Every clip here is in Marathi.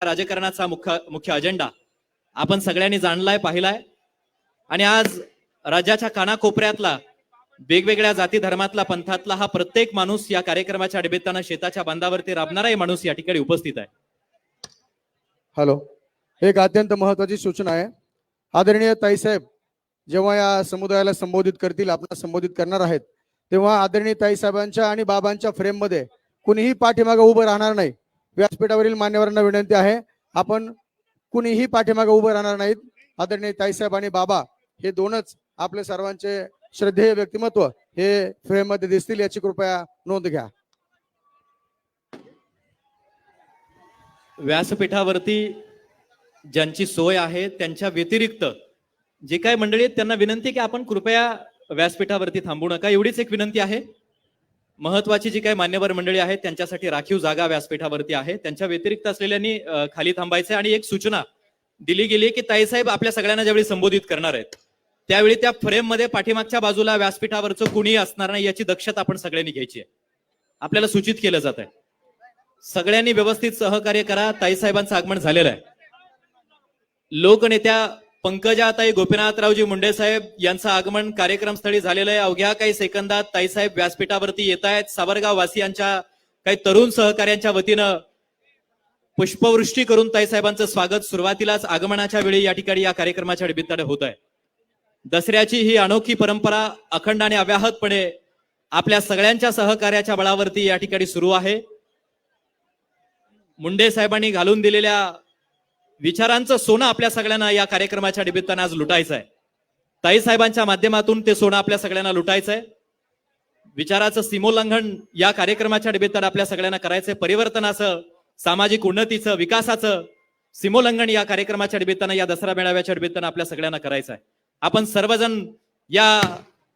राजकारणाचा मुख्य अजेंडा आपण सगळ्यांनी जाणलाय, पाहिलाय आणि आज राज्याच्या कानाकोपऱ्यातला, वेगवेगळ्या जाती धर्मातला, पंथातला हा प्रत्येक माणूस या कार्यक्रमाच्या निमित्तानं शेताच्या बांधावरती राबणाराही माणूस या ठिकाणी उपस्थित आहे. हॅलो, एक अत्यंत महत्वाची सूचना आहे. आदरणीय ताईसाहेब जेव्हा या समुदायाला संबोधित करतील, आपल्याला संबोधित करणार आहेत, तेव्हा आदरणीय ताईसाहेबांच्या आणि बाबांच्या फ्रेम मध्ये कुणीही पाठीमागे उभं राहणार नाही. व्यासपीठावरील मान्यवरांना विनंती आहे, आपण कुणीही पाठीमागे उभं राहणार नाहीत. आदरणीय ताईसाहेब आणि बाबा हे दोनच आपले सर्वांचे श्रद्धेय व्यक्तिमत्व हे फ्रेम मध्ये दिसतील, याची कृपया नोंद घ्या. व्यासपीठावरती ज्यांची सोय आहे त्यांच्या व्यतिरिक्त जे काही मंडळी आहेत त्यांना विनंती की आपण कृपया व्यासपीठावरती थांबू नका, एवढीच एक विनंती आहे. महत्वाची जी काही मान्यवर मंडळी आहेत त्यांच्यासाठी राखीव जागा व्यासपीठावरती आहे, त्यांच्या व्यतिरिक्त असलेल्यांनी खाली थांबायचे. आणि एक सूचना दिली गेली की ताईसाहेब आपल्या सगळ्यांना ज्यावेळी संबोधित करणार आहेत त्यावेळी त्या फ्रेम मध्ये पाठीमागच्या बाजूला व्यासपीठावरचं कुणीही असणार नाही याची दक्षता आपण सगळ्यांनी घ्यायची आहे. आपल्याला सूचित केलं जात आहे. सगळ्यांनी व्यवस्थित सहकार्य करा. ताईसाहेबांचं आगमन झालेलं आहे. लोकनेत्या पंकजाताई गोपीनाथरावजी मुंडे साहेब यांचं आगमन कार्यक्रमस्थळी झालेलं आहे. अवघ्या काही सेकंदात ताईसाहेब व्यासपीठावरती येत आहेत. सावरगाव वासियांच्या काही तरुण सहकार्यांच्या वतीनं पुष्पवृष्टी करून ताईसाहेबांचं स्वागत सुरुवातीलाच आगमनाच्या वेळी या ठिकाणी या कार्यक्रमाच्या निमित्ताने होत आहे. दसऱ्याची ही अनोखी परंपरा अखंड आणि अव्याहतपणे आपल्या सगळ्यांच्या सहकार्याच्या बळावरती या ठिकाणी सुरू आहे. मुंडे साहेबांनी घालून दिलेल्या विचारांचं सोनं आपल्या सगळ्यांना या कार्यक्रमाच्या निमित्तानं आज लुटायचं आहे. ताईसाहेबांच्या माध्यमातून ते सोनं आपल्या सगळ्यांना लुटायचं आहे. विचाराचं सीमोल्लंघन या कार्यक्रमाच्या निमित्तानं आपल्या सगळ्यांना करायचंय. परिवर्तनाचं, सामाजिक उन्नतीचं, विकासाचं सीमोल्लंघन या कार्यक्रमाच्या निमित्तानं, या दसरा मेळाव्याच्या निमित्तानं आपल्या सगळ्यांना करायचं आहे. आपण सर्वजण या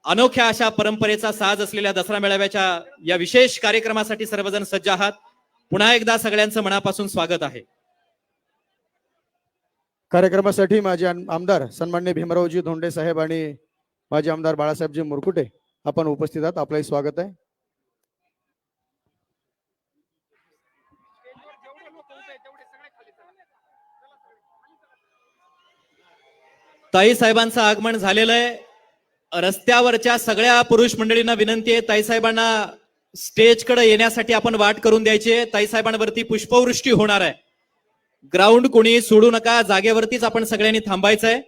अनोख्या अशा परंपरेचा साज असलेल्या दसरा मेळाव्याच्या या विशेष कार्यक्रमासाठी सर्वजण सज्ज आहात. पुन्हा एकदा सगळ्यांचं मनापासून स्वागत आहे. कार्यक्रमासाठी माझे आमदार सन्माननीय भीमरावजी धोंडे साहेब आणि माजी आमदार बाळासाहेबजी मुरकुटे आपण उपस्थित आहात. आपलंही स्वागत आहे. ताईसाहेबांचं आगमन झालेलं आहे. रस्त्यावरच्या सगळ्या पुरुष मंडळींना विनंती आहे, ताईसाहेबांना स्टेजकडे येण्यासाठी आपण वाट करून द्यायची आहे. ताईसाहेबांवरती पुष्पवृष्टी होणार आहे. ग्राउंड कोणी सोडू नका, जागेवरतीच आपण सगळ्यांनी थांबायचं आहे.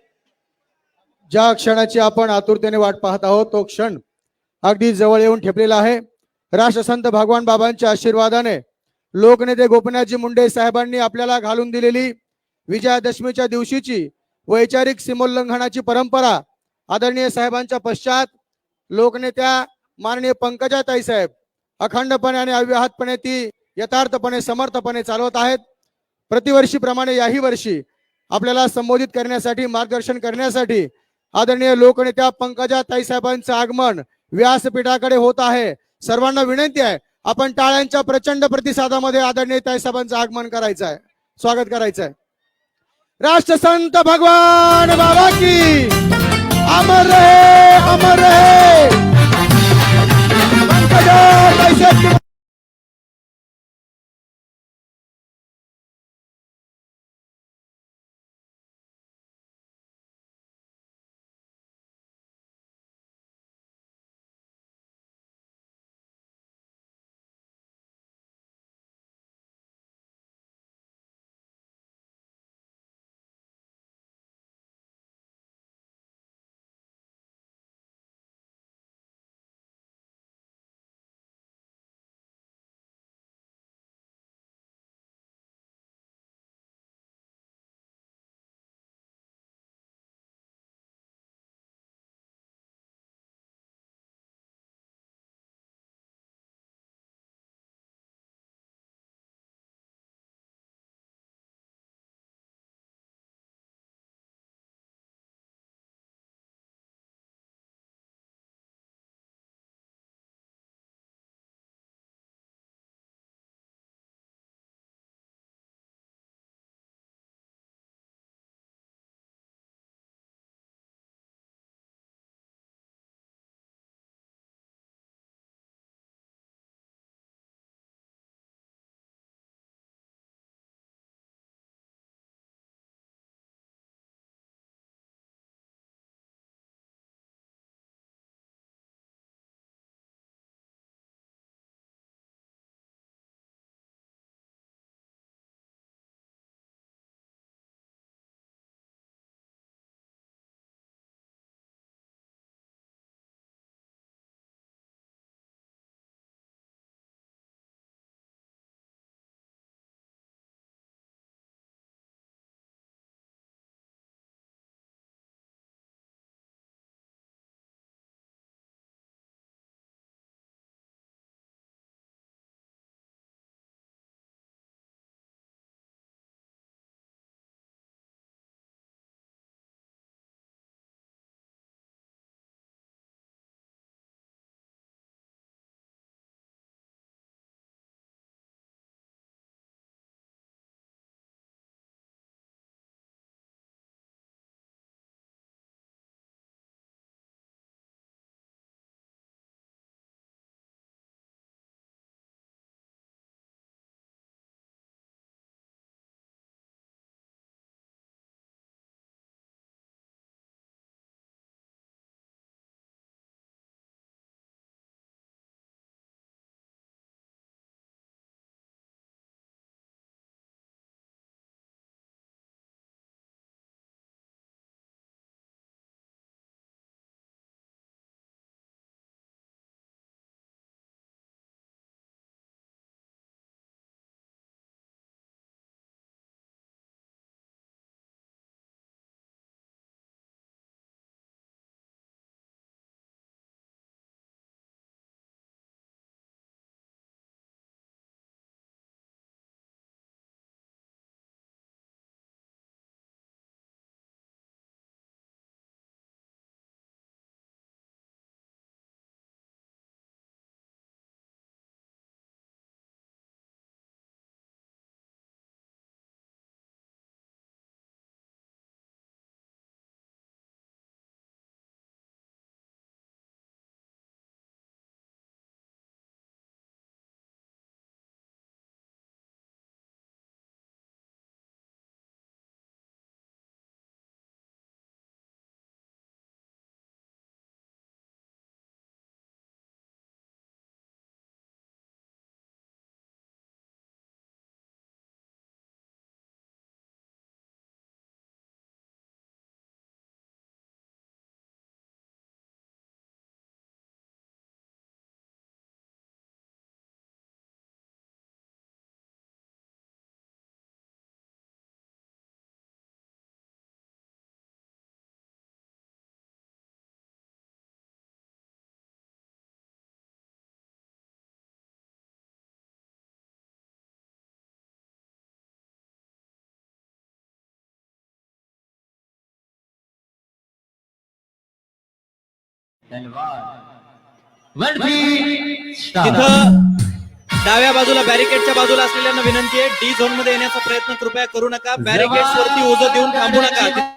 ज्या क्षणाची आपण आतुरतेने वाट पाहत आहोत तो क्षण अगदी जवळ येऊन ठेपलेला आहे. राष्ट्रसंत भगवान बाबांच्या आशीर्वादाने लोकनेते गोपीनाथजी मुंडे साहेबांनी आपल्याला घालून दिलेली विजयादशमीच्या दिवशीची वैचारिक सीमोल्लंघनाची परंपरा आदरणीय साहेबांच्या पश्चात लोकनेत्या माननीय पंकजाताई साहेब अखंडपणे आणि अव्याहतपणे ती यथार्थपणे समर्थपणे चालवत आहेत. प्रतिवर्षीप्रमाणे याही वर्षी आपल्याला संबोधित करण्यासाठी, मार्गदर्शन करण्यासाठी आदरणीय लोकनेत्या पंकजाताई साहेबांचं आगमन व्यासपीठाकडे होत आहे. सर्वांना विनंती आहे, आपण टाळ्यांच्या प्रचंड प्रतिसादामध्ये आदरणीय ताईसाहेबांचं आगमन करायचं आहे, स्वागत करायचं आहे. राष्ट्रसंत भगवान बाबा की अमर रहे, अमर रहे. पंकजाताई साहेब वरती स्टार्ट. तिथं डाव्या बाजूला बॅरिकेडच्या बाजूला असलेल्यांना विनंती आहे, डी झोन मध्ये येण्याचा प्रयत्न कृपया करू नका. बॅरिकेड्स वरती ओझं देऊन थांबू नका.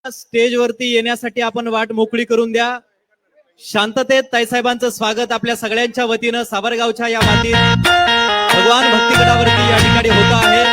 स्टेजवरती येण्यासाठी आपण वाट मोकळी करून द्या. शांततेत ताईसाहेबांचं स्वागत आपल्या सगळ्यांच्या वतीनं सावरगावच्या या मातीत भगवान भक्तिगडावरती या ठिकाणी होत आहे.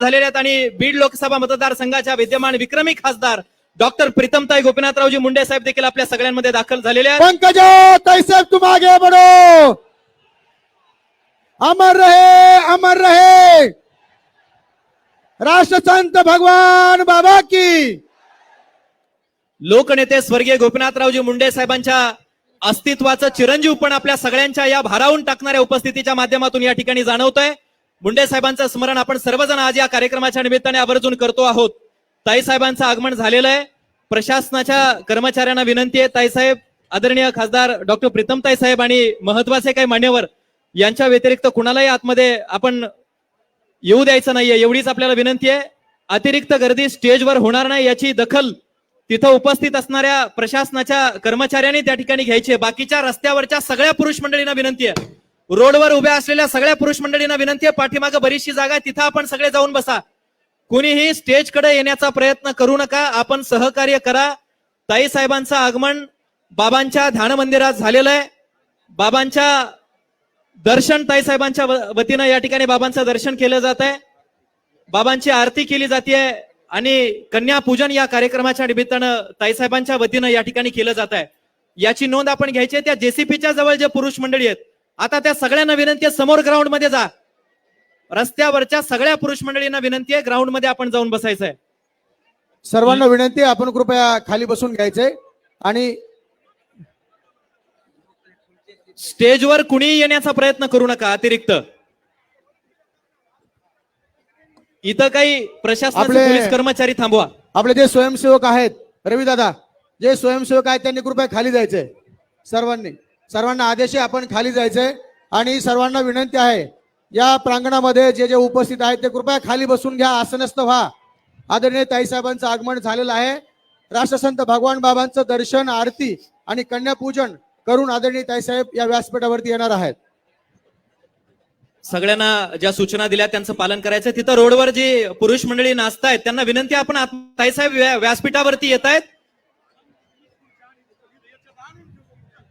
झालेले आहेत आणि बीड लोकसभा मतदारसंघाच्या विद्यमान विक्रमी खासदार डॉक्टर प्रीतमताई गोपीनाथरावजी मुंडे साहेब देखील आपल्या सगळ्यांमध्ये दाखल झालेले आहेत. पंकजा ताई साहब तुम आगे बढ़ो, अमर रहे अमर रहे राष्ट्रसंत भगवान बाबा की. लोकनेते स्वर्गीय गोपीनाथरावजी मुंडे साहेबांच्या अस्तित्वाचं चिरंजीव पण आपल्या सगळ्यांच्या या भारावून टाकणाऱ्या उपस्थितीच्या माध्यमातून या ठिकाणी जाणवतंय. मुंडे साहेबांचं स्मरण आपण सर्वजण आज या कार्यक्रमाच्या निमित्ताने आवर्जून करतो आहोत. ताई साहेबांचं आगमन झालेलं आहे. प्रशासनाच्या कर्मचाऱ्यांना विनंती आहे, ताईसाहेब, आदरणीय खासदार डॉक्टर प्रीतमताई साहेब आणि महत्वाचे काही मान्यवर यांच्या व्यतिरिक्त कुणालाही आतमध्ये आपण येऊ द्यायचं नाहीये, एवढीच आपल्याला विनंती आहे. अतिरिक्त गर्दी स्टेजवर होणार नाही याची दखल तिथं उपस्थित असणाऱ्या प्रशासनाच्या कर्मचाऱ्यांनी त्या ठिकाणी घ्यायची आहे. बाकीच्या रस्त्यावरच्या सगळ्या पुरुष मंडळींना विनंती आहे, रोडवर उभ्या असलेल्या सगळ्या पुरुष मंडळींना विनंती आहे, पाठीमागं बरीचशी जागा आहे, तिथं आपण सगळे जाऊन बसा. कुणीही स्टेजकडे येण्याचा प्रयत्न करू नका, आपण सहकार्य करा. ताई साहेबांचं आगमन बाबांच्या ध्यान मंदिरात झालेलं आहे. बाबांच्या दर्शन ताई साहेबांच्या वतीनं या ठिकाणी बाबांचं दर्शन केलं जात आहे, बाबांची आरती केली जाते आणि कन्या पूजन या कार्यक्रमाच्या निमित्तानं ताईसाहेबांच्या वतीनं या ठिकाणी केलं जात आहे. याची नोंद आपण घ्यायची आहे. त्या जेसीपीच्या जवळ जे पुरुष मंडळी आहेत, आता त्या सगळ्यांना विनंती आहे, समोर ग्राउंड मध्ये जा. रस्त्यावरच्या सगळ्या पुरुष मंडळींना विनंती आहे, ग्राउंड मध्ये आपण जाऊन बसायचं आहे. सर्वांना विनंती आहे, आपण कृपया खाली बसून घ्यायचंय आणि स्टेजवर कुणी येण्याचा प्रयत्न करू नका अतिरिक्त. इथं काही प्रशासनाचे आपले- पोलीस कर्मचारी थांबवा. आपले जे स्वयंसेवक आहेत, रवी दादा, जे स्वयंसेवक आहेत त्यांनी कृपया खाली जायचंय. सर्वांना आदेश आहे, आपण खाली जायचंय आणि सर्वांना विनंती आहे, या प्रांगणामध्ये जे जे उपस्थित आहेत ते कृपया खाली बसून घ्या, आसनस्थ व्हा. आदरणीय ताईसाहेबांचं आगमन झालेलं आहे. राष्ट्रसंत भगवान बाबांचं दर्शन, आरती आणि कन्यापूजन करून आदरणीय ताईसाहेब या व्यासपीठावरती येणार आहेत. सगळ्यांना ज्या सूचना दिल्या त्यांचं पालन करायचं. तिथं रोडवर जी पुरुष मंडळी नाचतायत त्यांना विनंती आहे, आपण ताईसाहेब व्यासपीठावरती येत आहेत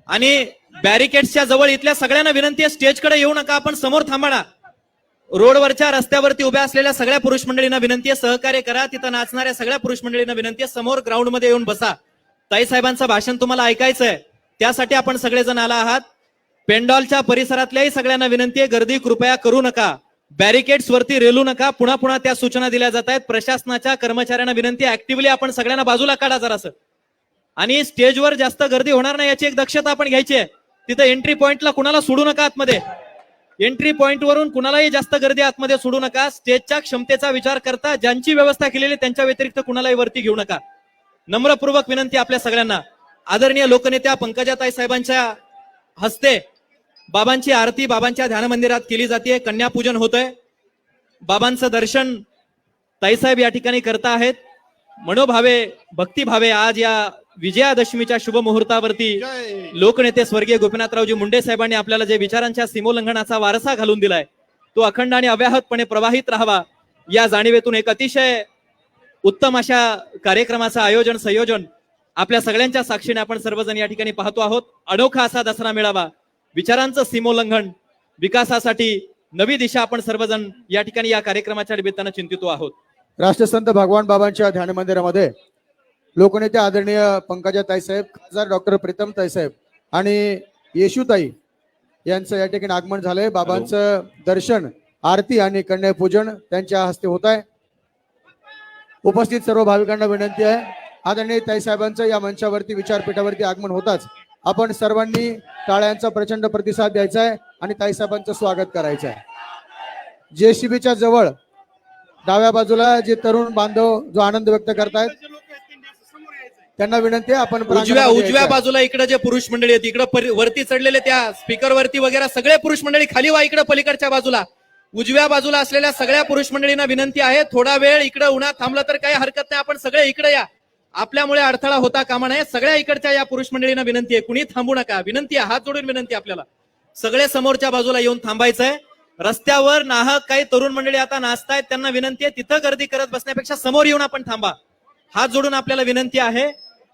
आणि बॅरिकेड्सच्या जवळ इथल्या सगळ्यांना विनंती आहे, स्टेजकडे येऊ नका, आपण समोर थांबा ना. रोडवरच्या रस्त्यावरती उभ्या असलेल्या सगळ्या पुरुष मंडळींना विनंती आहे, सहकार्य करा. तिथं नाचणाऱ्या सगळ्या पुरुष मंडळींना विनंती आहे, समोर ग्राउंड मध्ये येऊन बसा. ताईसाहेबांचं भाषण तुम्हाला ऐकायचं आहे, त्यासाठी आपण सगळेजण आला आहात. पेंडॉलच्या परिसरातल्याही सगळ्यांना विनंती आहे, गर्दी कृपया करू नका, बॅरिकेड्स वरती रेलू नका. पुन्हा पुन्हा त्या सूचना दिल्या जात आहेत. प्रशासनाच्या कर्मचाऱ्यांना विनंती आहे, ऍक्टिव्हली आपण सगळ्यांना बाजूला काढा जरासं आणि स्टेजवर जास्त गर्दी होणार नाही याची एक दक्षता आपण घ्यायची आहे. तिथं एंट्री पॉइंटला कुणाला सोडू नका आतमध्ये, एंट्री पॉइंट वरून कुणालाही जास्त गर्दी आतमध्ये सोडू नका. स्टेजच्या क्षमतेचा विचार करता ज्यांची व्यवस्था केलेली त्यांच्या व्यतिरिक्त कुणालाही वरती घेऊ नका. नम्रपूर्वक विनंती आपल्या सगळ्यांना. आदरणीय लोकनेत्या पंकजाताई साहेबांच्या हस्ते बाबांची आरती बाबांच्या ध्यान मंदिरात केली जाते, कन्यापूजन होतंय. बाबांचं दर्शन ताईसाहेब या ठिकाणी करता आहेत. मनोभावे भक्तिभावे आज या विजयादशमीच्या शुभ मुहूर्तावरती लोकनेते स्वर्गीय गोपीनाथरावजी मुंडे साहेबांनी आपल्याला जे विचारांच्या सीमोल्लंघनाचा वारसा घालून दिलाय तो अखंड आणि अव्याहतपणे प्रवाहित राहावा या जाणीवेतून एक अतिशय उत्तम अशा कार्यक्रमाचं आयोजन संयोजन आपल्या सगळ्यांच्या साक्षीने आपण सर्वजण या ठिकाणी पाहतो आहोत. अनोखा असा दसरा मेळावा, विचारांचं सीमोल्लंघन, विकासासाठी नवी दिशा आपण सर्वजण या ठिकाणी या कार्यक्रमाच्या निमित्तानं चिंतितो आहोत. राष्ट्रसंत भगवान बाबांच्या ध्यान मंदिरामध्ये लोकनेते आदरणीय पंकजा ताईसाहेब, खासदार डॉक्टर प्रीतम ताईसाहेब आणि येशूताई यांचं या ठिकाणी आगमन झालंय. बाबांचं दर्शन, आरती आणि कन्यापूजन त्यांच्या हस्ते होत आहे. उपस्थित सर्व भाविकांना विनंती आहे, आदरणीय ताईसाहेबांचं या मंचावरती विचारपीठावरती आगमन होताच आपण सर्वांनी टाळ्यांचा प्रचंड प्रतिसाद द्यायचा आहे आणि ताईसाहेबांचं स्वागत करायचं आहे. जेसीबीच्या जवळ डाव्या बाजूला जे तरुण बांधव जो आनंद व्यक्त करतायत त्यांना विनंती आहे, आपण उजव्या बाजूला इकडे जे पुरुष मंडळी आहेत, इकडे वरती चढलेले त्या स्पीकर वरती वगैरे सगळे पुरुष मंडळी खाली व्हा. इकडे पलीकडच्या बाजूला उजव्या बाजूला असलेल्या सगळ्या पुरुष मंडळींना विनंती आहे, थोडा वेळ इकडे उन्हात थांबलं तर काही हरकत नाही, आपण सगळे इकडे या. आपल्यामुळे अडथळा होता कामा नये. सगळ्या इकडच्या या पुरुष मंडळींना विनंती आहे, कुणी थांबू नका. विनंती आहे, हात जोडून विनंती आहे आपल्याला, सगळे समोरच्या बाजूला येऊन थांबायचंय. रस्त्यावर नाहक काही तरुण मंडळी आता नाचतायत, त्यांना विनंती आहे, तिथं गर्दी करत बसण्यापेक्षा समोर येऊन आपण थांबा. हात जोडून आपल्याला विनंती आहे.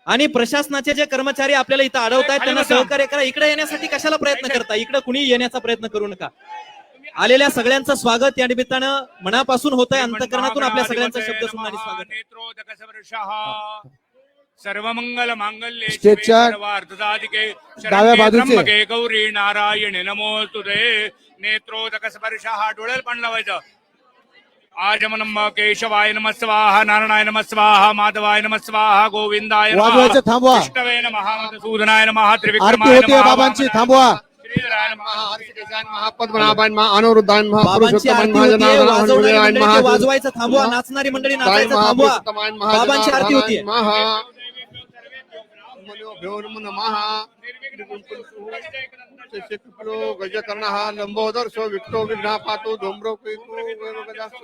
आणि प्रशासनाचे जे कर्मचारी आपल्याला इथं अडवतायत त्यांना सहकार्य करा. इकडे येण्यासाठी कशाला प्रयत्न करता, इकडे कुणी येण्याचा प्रयत्न करू नका. आलेल्या सगळ्यांचं स्वागत या निमित्तानं मनापासून होत आहे. अंतकरणातून आपल्या सगळ्यांचं शब्द सुमनाने स्वागत आहे. नेत्रोदकसवर्षः सर्वमंगल मांगल्ये स्टेजच्या सर्वार्थसाधिके डाव्या बाजूचे. त्र्यंबके गौरी नारायणे नमोस्तुते. नेत्रोदक स्पर्शः डोळ्याला पण लावायचं. आजमनम केशवाय नमः स्वाहा, नारायणाय नमः स्वाहा, माधवाय नमः स्वाहा, गोविंदाय नमः, वाजवायचं थांबवा. विष्णवे नमः, मधुसूदनाय नमः, आरती त्रिविक्रमाय होतीये नमः, बाबांची, थांबवा. श्रीधराय नमः, पद्मनाभान महा अनुरुद्धान महा बाबांची पुरुषोत्तमान आरती महा होतीये. जनार्दन वाजवणारी हनुमान मंडळी महा ते वाजवायचं थांबवा. नाचणारी मंडळी नाचायचं महा थांबवा. पुरुषोत्तमान महा बाबांची आरती जनार्दन होतीये. महा मनोभ्योर्म नमः गजकर्णः लंबोदर सो विक्टो विघ्ना पातो धूम्रो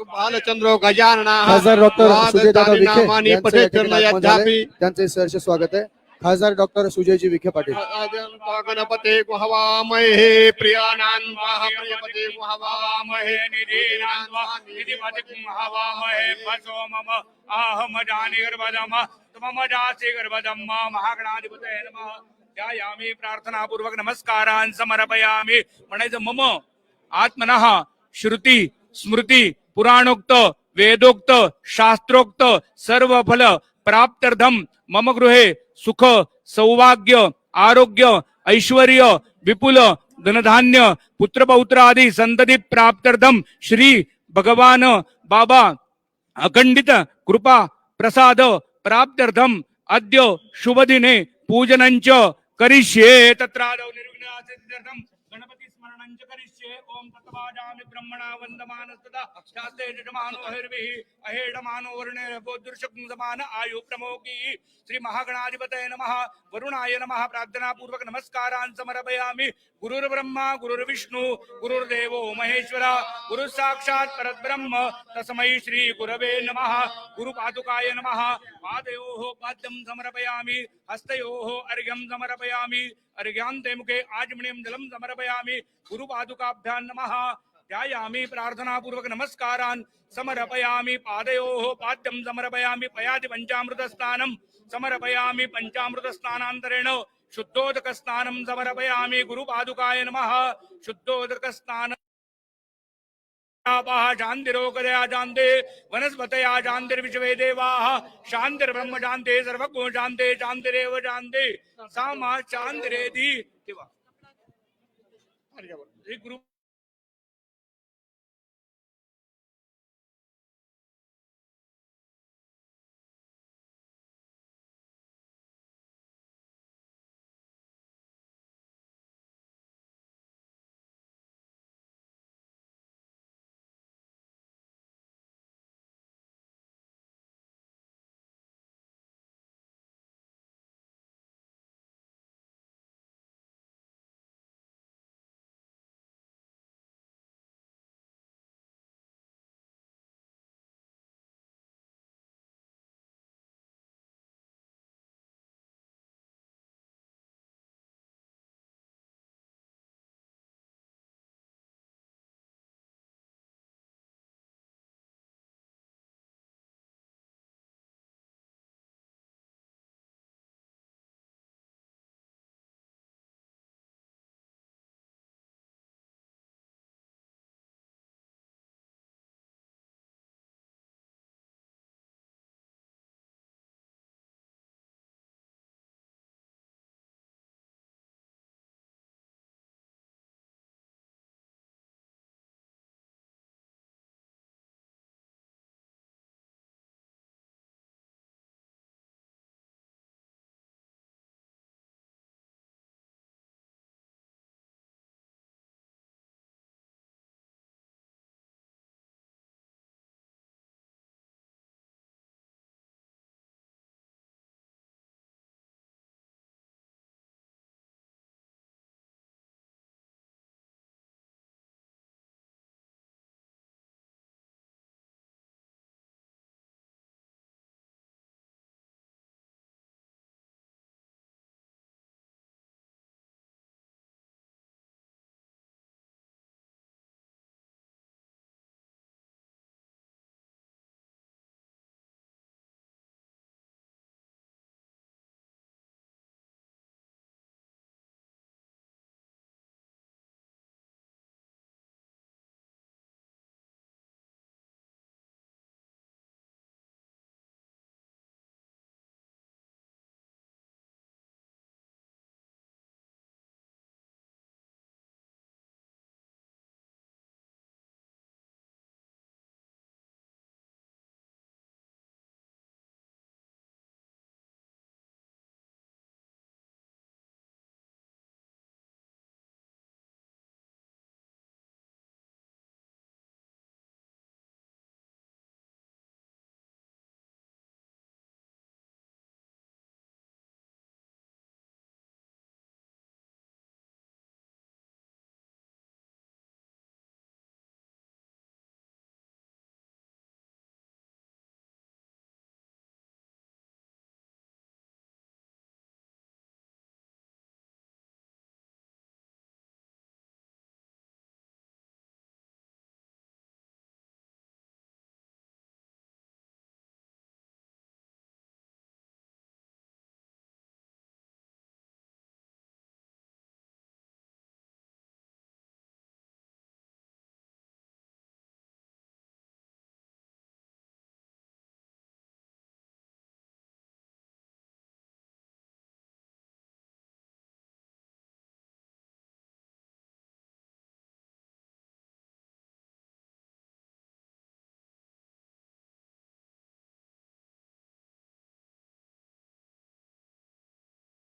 बालचंद्रो गजानना खासदार डॉक्टर सुजयदादा विखे नामानी यांचं पठे या ठिकाणी चरण आगमन झालंय. यद्यापि त्यांचे सहर्ष स्वागत आहे. खासदार डॉक्टर सुजयजी विखे पाटील. गणपते गुहवामहे प्रियानान् प्रियपते गुहवामहे निधिपतिं हवामहे पशो मम आहम जानि गर्भदम त्वम जासि गर्भदम महागणाधिपतये नमः. ध्यायामि प्रार्थनापूर्वक नमस्कारान् समर्पयामि. म्हणायचं मम आत्मनः श्रुती स्मृती पुराणोक्त वेदोक्त शास्त्रोक्त सर्व फल प्राप्त्यर्थम मम गृहे सुख सौभाग्य आरोग्य ऐश्वर्य विपुल धनधान्य पुत्रपौत्र आदी संतती प्राप्त्यर्थम श्री भगवान बाबा अखंडित कृपा प्रसाद प्राप्त्यर्थम अद्य शुभदिने पूजनंच करिष्ये. तत्रादौ निर्विघ्नसिद्ध्यर्थम गणपती स्मरणंच करिष्ये. ओम तत्वाजामि ब्रह्मणा वन्दमानस्तदा शास्त्रे जजमानो हर्विः अहेडमानो वर्णे बोधुर्शकुं समान आयु प्रमोगी. श्री महागणाधिपतये नमः. वरुणाय नमः. प्रार्थना पूर्वक नमस्कारान् समर्पयामि. गुरुर्ब्रह्मा गुरुर्विष्णु गुरुर्देवो महेश्वर गुरु साक्षात् परब्रह्म तस्मै श्री गुरवे नमः. गुरुपादुकाय नमः. पादयोः पाद्यं समर्पयामि. हस्तयोः अर्घ्यं समर्पयामि. अर्घ्यान्ते मुखे आचमनीयं जलं समर्पयामि. गुरुपादुकाभ्यां नमः. ध्यायामि प्रार्थनापूर्वक नमस्कारान् समर्पयामि. पादयोः पाद्यं समर्पयामि. पयाति पञ्चामृतस्नानं समर्पयामि. पञ्चामृतस्नानान्तरेण शुद्धोदक स्नानं समर्पयामि. गुरुपादुकाय नमः. शुद्धोदक स्नान शांतिरोगदया शांते वनस्पतया शांतिर्विश्वे देवाः शांतिर्ब्रह्म शांते सर्वगुण शांते शांतिरेव शांते सा मा शांतिरेधि. गुरु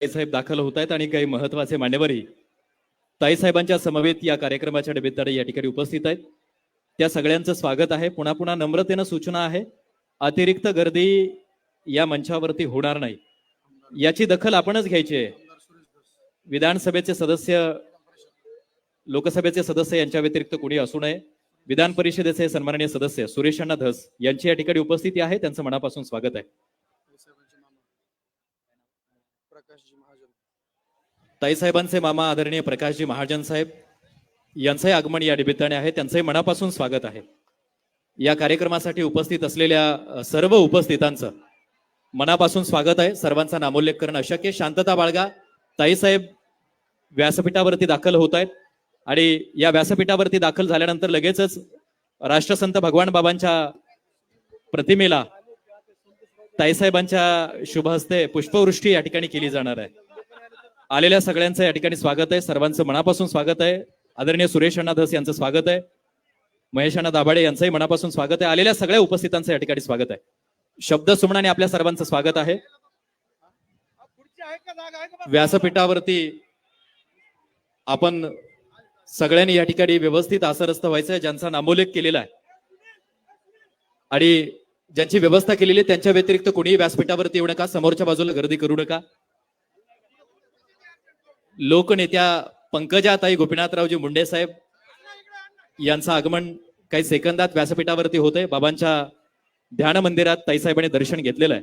ताईसाहेब दाखल होत आहेत आणि काही महत्वाचे मान्यवरही ताईसाहेबांच्या समवेत या कार्यक्रमाच्या निमित्ताने या ठिकाणी उपस्थित आहेत. त्या सगळ्यांचं स्वागत आहे. पुन्हा पुन्हा नम्रतेनं सूचना आहे, अतिरिक्त गर्दी या मंचावरती होणार नाही, याची दखल आपणच घ्यायची आहे. विधानसभेचे सदस्य, लोकसभेचे सदस्य यांच्या व्यतिरिक्त कोणी असू नये. विधान परिषदेचे सन्माननीय सदस्य सुरेश अण्णा धस यांची या ठिकाणी उपस्थिती आहे. त्यांचं मनापासून स्वागत आहे. ताईसाहेबांचे मामा आदरणीय प्रकाशजी महाजन साहेब यांचंही आगमन या निमित्ताने आहे. त्यांचंही मनापासून स्वागत आहे. या कार्यक्रमासाठी उपस्थित असलेल्या सर्व उपस्थितांचं मनापासून स्वागत आहे. सर्वांचा नामोल्लेख करणं अशक्य. शांतता बाळगा. ताईसाहेब व्यासपीठावरती दाखल होत आहेत आणि या व्यासपीठावरती दाखल झाल्यानंतर लगेचच राष्ट्रसंत भगवान बाबांच्या प्रतिमेला ताईसाहेबांच्या शुभ हस्ते पुष्पवृष्टी या ठिकाणी केली जाणार आहे. आलेल्या सगळ्यांचं या ठिकाणी स्वागत आहे. सर्वांचं मनापासून स्वागत आहे. आदरणीय सुरेश अण्णा धस यांचं स्वागत आहे. महेश अण्णा दाभाडे यांचंही मनापासून स्वागत आहे. आलेल्या सगळ्या उपस्थितांचं या ठिकाणी स्वागत आहे. शब्द सुमनाने आपल्या सर्वांचं स्वागत आहे. व्यासपीठावरती आपण सगळ्यांनी या ठिकाणी व्यवस्थित आसरस्त व्हायचंय. ज्यांचा नामोल्लेख केलेला आहे आणि ज्यांची व्यवस्था केलेली आहे त्यांच्या व्यतिरिक्त कोणीही व्यासपीठावरती येऊ नका. समोरच्या बाजूला गर्दी करू नका. लोकनेत्या पंकजाताई गोपीनाथरावजी मुंडे साहेब यांचं आगमन काही सेकंदात व्यासपीठावरती होतंय. बाबांच्या ध्यान मंदिरात ताईसाहेबांनी दर्शन घेतलेलं आहे.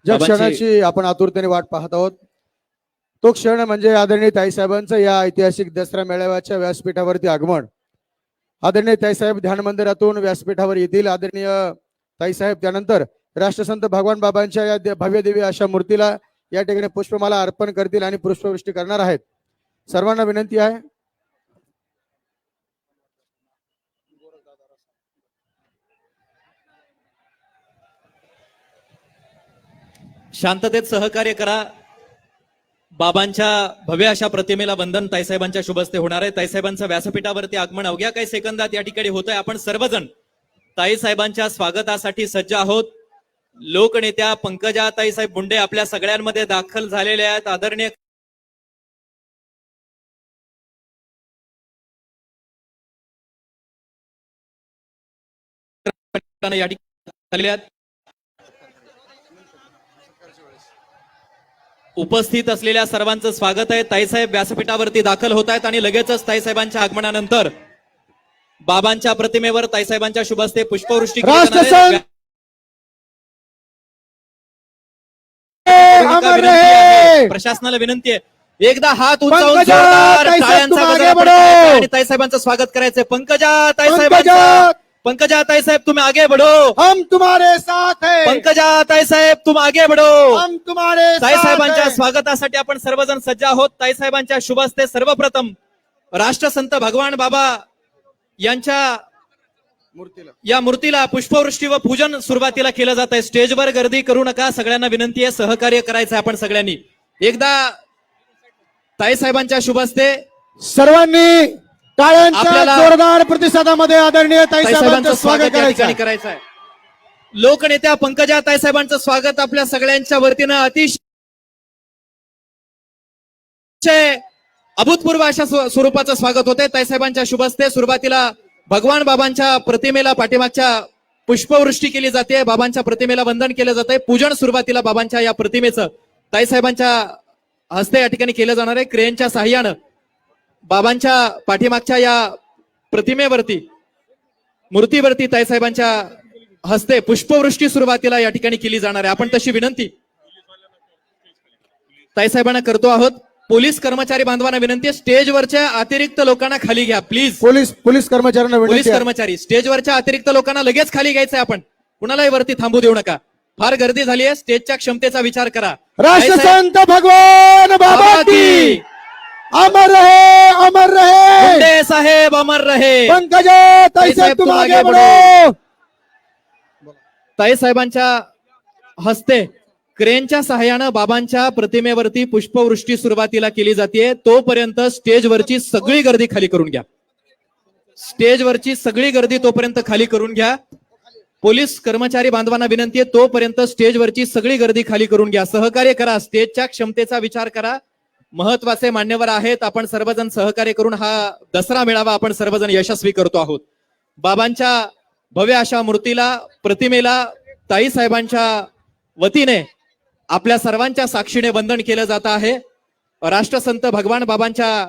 ज्या बाबांची- क्षणाची आपण आतुरतेने वाट पाहत आहोत तो क्षण म्हणजे आदरणीय ताईसाहेबांचं या ऐतिहासिक दसरा मेळाव्याच्या व्यासपीठावरती आगमन. आदरणीय ताईसाहेब ध्यान मंदिरातून व्यासपीठावर येतील. आदरणीय ताईसाहेब त्यानंतर राष्ट्रसंत भगवान बाबांच्या या भव्य दिव्य अशा मूर्तीला या ठिकाणी पुष्पमाला अर्पण करतील आणि पुष्पवृष्टी करणार आहेत. सर्वांना विनंती आहे, शांततेत सहकार्य करा. बाबांच्या भव्य अशा प्रतिमेला वंदन ताईसाहेबांच्या शुभस्ते होणार आहे. ताईसाहेबांचं व्यासपीठावरती आगमन अवघ्या काही सेकंदात या ठिकाणी होत आहे. आपण सर्वजण ताईसाहेबांच्या स्वागतासाठी सज्ज आहोत. लोकनेत्या पंकजा ताईसाहेब मुंडे आपल्या सगळ्यांमध्ये दाखल झालेल्या आहेत. आदरणीय या ठिकाणी झालेल्या आहेत. उपस्थित असलेल्या सर्वांचं स्वागत आहे. ताईसाहेब व्यासपीठावरती दाखल होत आहेत आणि लगेचच ताईसाहेबांच्या आगमनानंतर बाबांच्या प्रतिमेवर ताईसाहेबांच्या शुभहस्ते पुष्पवृष्टी केली जाणार आहे. राष्ट्रसंत अमर विनंती आहे. रहे. प्रशासनाला विनंती आहे, एकदा हात उंचावून पंकजा जोरदार ताईसाहेब, टाळ्यांचा तुम गजर आगे आपण बढ़ो. करायचा आणि ताईसाहेबांचं स्वागत करायचंय. पंकजा ताईसाहेब तुम्ही आगे बढ़ो. हम तुम्हारे साथ है. पंकजा ताईसाहेब तुम आगे बढ़ो. हम तुम्हारे साथ ताईसाहेबांच्या है. स्वागतासाठी आपण सर्वजण सज्ज आहोत. ताईसाहेबांच्या शुभहस्ते सर्वप्रथम राष्ट्रसंत भगवान बाबा यांच्या या मूर्तीला पुष्पवृष्टी व पूजन सुरुवातीला केलं जात आहे. स्टेजवर गर्दी करू नका. सगळ्यांना विनंती आहे, सहकार्य करायचं आपण सगळ्यांनी. एकदा ताईसाहेबांच्या शुभहस्ते सर्वांनी टाळ्यांच्या आपल्याला जोरदार प्रतिसादामध्ये आदरणीय ताईसाहेबांचं ताईसाहेबांचं स्वागत स्वागत या करायचं ठिकाणी करायचं आहे. लोकनेत्या पंकजा ताईसाहेबांचं स्वागत आपल्या सगळ्यांच्या वतीनं अतिशय अभूतपूर्व अशा स्वरूपाचं स्वागत होते. ताईसाहेबांच्या शुभहस्ते सुरुवातीला भगवान बाबांच्या प्रतिमेला पाठीमागच्या पुष्पवृष्टी केली जाते. बाबांच्या प्रतिमेला वंदन केलं जातंय. पूजन सुरुवातीला बाबांच्या या प्रतिमेचं ताईसाहेबांच्या हस्ते या ठिकाणी केलं जाणार आहे. क्रेनच्या साह्यानं बाबांच्या पाठीमागच्या या प्रतिमेवरती, मूर्तीवरती ताईसाहेबांच्या हस्ते पुष्पवृष्टी सुरुवातीला या ठिकाणी केली जाणार आहे. आपण तशी विनंती ताईसाहेबांना करतो आहोत. पोलीस कर्मचारी बांधवांना विनंती आहे, स्टेजवरच्या अतिरिक्त लोकांना खाली घ्या प्लीज. पोलीस कर्मचाऱ्यांना पोलीस विनंती आहे. कर्मचारी स्टेजवरच्या अतिरिक्त लोकांना लगेच खाली घ्यायचंय. आपण कुणालाही वरती थांबू देऊ नका. फार गर्दी झाली आहे. स्टेजच्या क्षमतेचा विचार करा. राष्ट्रसंत भगवान बाबा की अमर रहे, अमर रहे. मुंडे साहेब अमर रहे. पंकजा ताईसाहेब तुम आगे बढ़ो. ताईसाहेबांच्या हस्ते क्रेनच्या सहाय्यानं बाबांच्या प्रतिमेवरती पुष्पवृष्टी सुरुवातीला केली जाते. तोपर्यंत स्टेजवरची सगळी गर्दी खाली करून घ्या. स्टेजवरची सगळी गर्दी तोपर्यंत खाली करून घ्या. पोलीस कर्मचारी बांधवांना विनंती आहे, तोपर्यंत स्टेजवरची सगळी गर्दी खाली करून घ्या. सहकार्य करा, स्टेजच्या क्षमतेचा विचार करा. महत्वाचे मान्यवर आहेत, आपण सर्वजण सहकार्य करून हा दसरा मेळावा आपण सर्वजण यशस्वी करतो आहोत. बाबांच्या भव्य अशा मूर्तीला, प्रतिमेला ताई साहेबांच्या वतीने आपल्या सर्वांच्या साक्षीने वंदन केलं जात आहे. राष्ट्रसंत भगवान बाबांच्या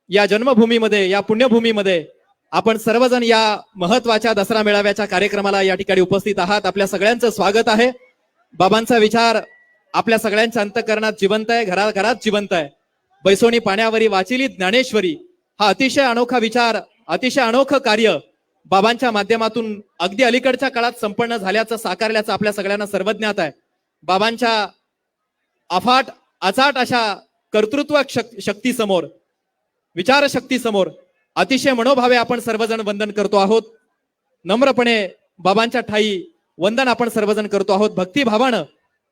या जन्मभूमीमध्ये, या पुण्यभूमीमध्ये आपण सर्वजण या महत्वाच्या दसरा मेळाव्याच्या कार्यक्रमाला या ठिकाणी उपस्थित आहात. आपल्या सगळ्यांचं स्वागत आहे. बाबांचा विचार आपल्या सगळ्यांच्या अंतःकरणात जिवंत आहे, घराघरात जिवंत आहे. बैसोनी पाण्यावरी वाचिली ज्ञानेश्वरी हा अतिशय अनोखा विचार, अतिशय अनोखं कार्य बाबांच्या माध्यमातून अगदी अलीकडच्या काळात संपन्न झाल्याचं, साकारल्याचं आपल्या सगळ्यांना सर्वज्ञात आहे. बाबांच्या अफाट अचाट अशा कर्तृत्व शक्तीसमोर, विचारशक्तीसमोर अतिशय मनोभावे आपण सर्वजण वंदन करतो आहोत. नम्रपणे बाबांच्या ठाई वंदन आपण सर्वजण करतो आहोत. भक्तिभावानं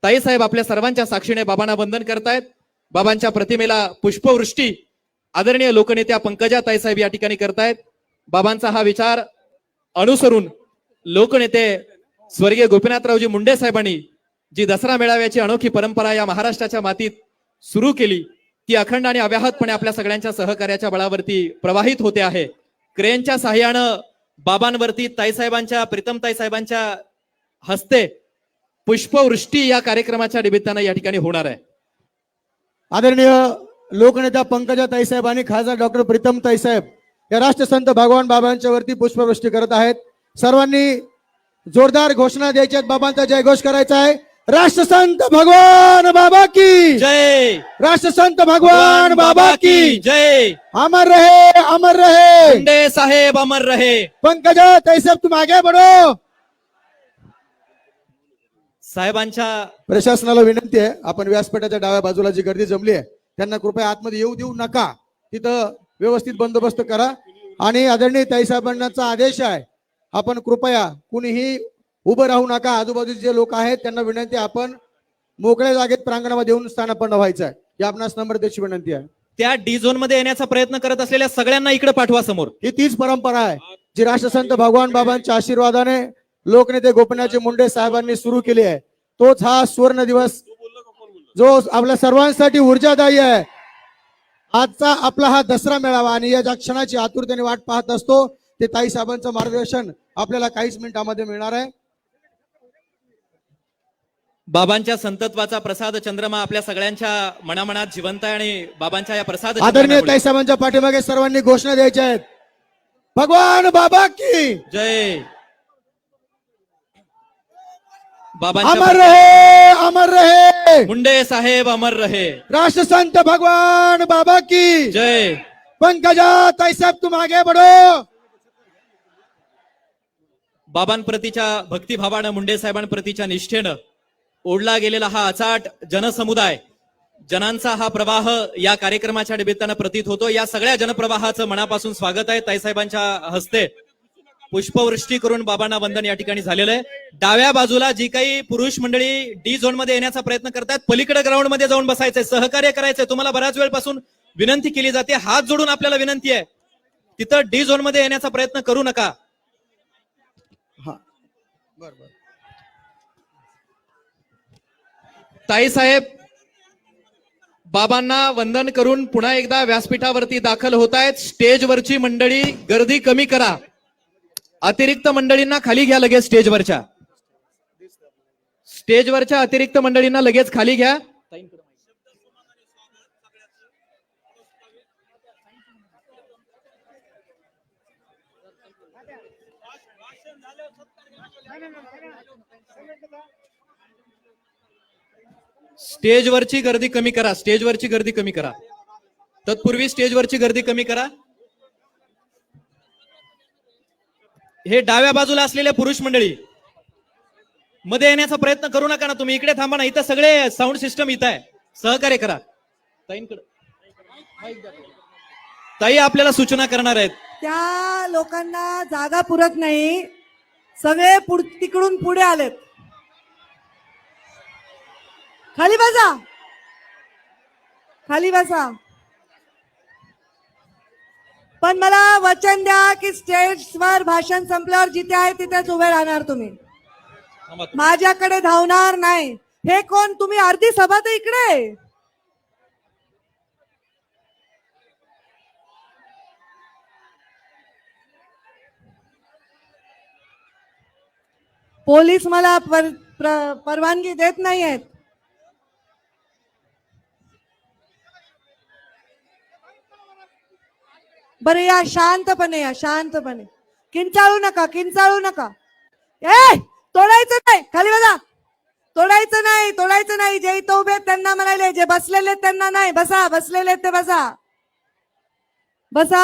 ताईसाहेब आपल्या सर्वांच्या साक्षीने बाबांना वंदन करतायत. बाबांच्या प्रतिमेला पुष्पवृष्टी आदरणीय लोकनेत्या पंकजा ताईसाहेब या ठिकाणी करतायत. बाबांचा हा विचार अनुसरून लोकनेते स्वर्गीय गोपीनाथरावजी मुंडे साहेबांनी जी दसरा मेळाव्याची अनोखी परंपरा या महाराष्ट्राच्या मातीत सुरू केली, ती अखंड आणि अव्याहतपणे आपल्या सगळ्यांच्या सहकार्याच्या बळावरती प्रवाहित होते आहे. क्रेनच्या साहाय्यानं बाबांवरती ताईसाहेबांच्या, प्रीतम ताईसाहेबांच्या हस्ते पुष्पवृष्टी या कार्यक्रमाच्या निमित्तानं या ठिकाणी होणार आहे. आदरणीय लोकनेता पंकजा ताईसाहेब आणि खासदार डॉक्टर प्रीतम ताईसाहेब या राष्ट्रसंत भगवान बाबांच्या वरती पुष्पवृष्टी करत आहेत. सर्वांनी जोरदार घोषणा द्यायची आहेत, बाबांचा जयघोष करायचा आहे. राष्ट्रसंत भगवान बाबा की जय, राष्ट्रसंत भगवान बाबा की जय. अमर रहे, अमर रहे. मुंडे साहेब अमर रहे. पंकजा ताईसाहेब तुम आगे बढ़ो. साहेबांच्या प्रशासनाला विनंती आहे, आपण व्यासपीठाच्या डाव्या बाजूला जी गर्दी जमली आहे त्यांना कृपया आतमध्ये येऊ देऊ नका. तिथं व्यवस्थित बंदोबस्त करा. आणि आदरणीय ताईसाहेबांचा आदेश आहे, आपण कृपया कुणीही उभं राहू नका. आजूबाजूचे जे लोक आहेत त्यांना विनंती आहे, आपण मोकळ्या जागेत प्रांगणामध्ये येऊन स्थानापन्न व्हायचं आहे. ही आपणास नम्रतेची विनंती आहे. त्या डी झोन मध्ये येण्याचा प्रयत्न करत असलेल्या सगळ्यांना इकडे पाठवा समोर. ही तीच परंपरा आहे जी राष्ट्रसंत भगवान बाबांच्या आशीर्वादाने लोकनेते गोपीनाथजी मुंडे साहेबांनी सुरू केली आहे. तोच हा सुवर्ण दिवस जो आपल्या सर्वांसाठी ऊर्जादायी आहे. आजचा आपला हा दसरा मेळावा आणि या ज्या क्षणाची आतुरतेने वाट पाहत असतो ते ताई साहेबांचं मार्गदर्शन आपल्याला काहीच मिनिटांमध्ये मिळणार आहे. बाबांच्या संतत्वाचा प्रसाद चंद्रमा आपल्या सगळ्यांच्या मनामनात जिवंत आहे आणि बाबांच्या या प्रसाद आदरणीय ताई साहेबांच्या पाठीमागे सर्वांनी घोषणा द्यायच्या आहेत. भगवान बाबा की जय. अमर बाबांच्या रहे, अमर रहे. मुंडे साहेब अमर रहे. राष्ट्रसंत भगवान बाबा की जय. पंकजा ताई साहेब तुम आगे बढ़ो. बाबांप्रतीच्या भक्तिभावानं, मुंडे साहेबांप्रतीच्या निष्ठेनं ओढला गेलेला हा अचाट जनसमुदाय, जनांचा हा प्रवाह या कार्यक्रमाच्या निमित्तानं प्रतीत होतो. या सगळ्या जनप्रवाहाचं मनापासून स्वागत आहे. ताईसाहेबांच्या हस्ते पुष्पवृष्टी करून बाबांना वंदन या ठिकाणी झालेलं आहे. डाव्या बाजूला जी काही पुरुष मंडळी डी झोन मध्ये येण्याचा प्रयत्न करतात, पलीकडे ग्राउंड मध्ये जाऊन बसायचंय, सहकार्य करायचंय. तुम्हाला बऱ्याच वेळपासून विनंती केली जाते, हात जोडून आपल्याला विनंती आहे, तिथं डी झोन मध्ये येण्याचा प्रयत्न करू नका. ताईसाहेब बाबांना वंदन करून पुन्हा एकदा व्यासपीठावरती दाखल होत आहेत. स्टेजवरची मंडळी गर्दी कमी करा. अतिरिक्त मंडळींना खाली घ्या लगेच. स्टेजवरच्या अतिरिक्त मंडळींना लगेच खाली घ्या. स्टेजवरची गर्दी कमी करा. स्टेजवरची गर्दी कमी करा. तत्पूर्वी स्टेजवरची गर्दी कमी करा. हे डाव्या बाजूला असलेल्या पुरुष मंडळी मध्ये येण्याचा प्रयत्न करू नका ना. तुम्ही इकडे थांबा ना. इथं सगळे साऊंड सिस्टम इथं आहे. सहकार्य करा. ताई आपल्याला सूचना करणार आहेत. त्या लोकांना जागा पुरत नाही, सगळे तिकडून पुढे आलेत. खाली बसा, खाली बसा. पण मला वचन द्या की स्टेजवर भाषण संपल्यावर जिथे आहे तिथेच उभे राहणार तुम्ही. थांबा तुम्ही. माझ्याकडे धावणार नाही. हे कोण? तुम्ही अर्धी सभा तर इकडे आहे. पोलीस मला परवानगी देत नाहीयेत. बरं या शांतपणे, या शांतपणे. किंचाळू नका, किंचाळू नका. ए तोडायचं नाही, खाली बघा. तोडायचं नाही, तोडायचं नाही. जे इथं उभे आहेत त्यांना म्हणाले, जे बसलेले आहेत त्यांना नाही. बसा, बसलेले आहेत ते बसा. बसा.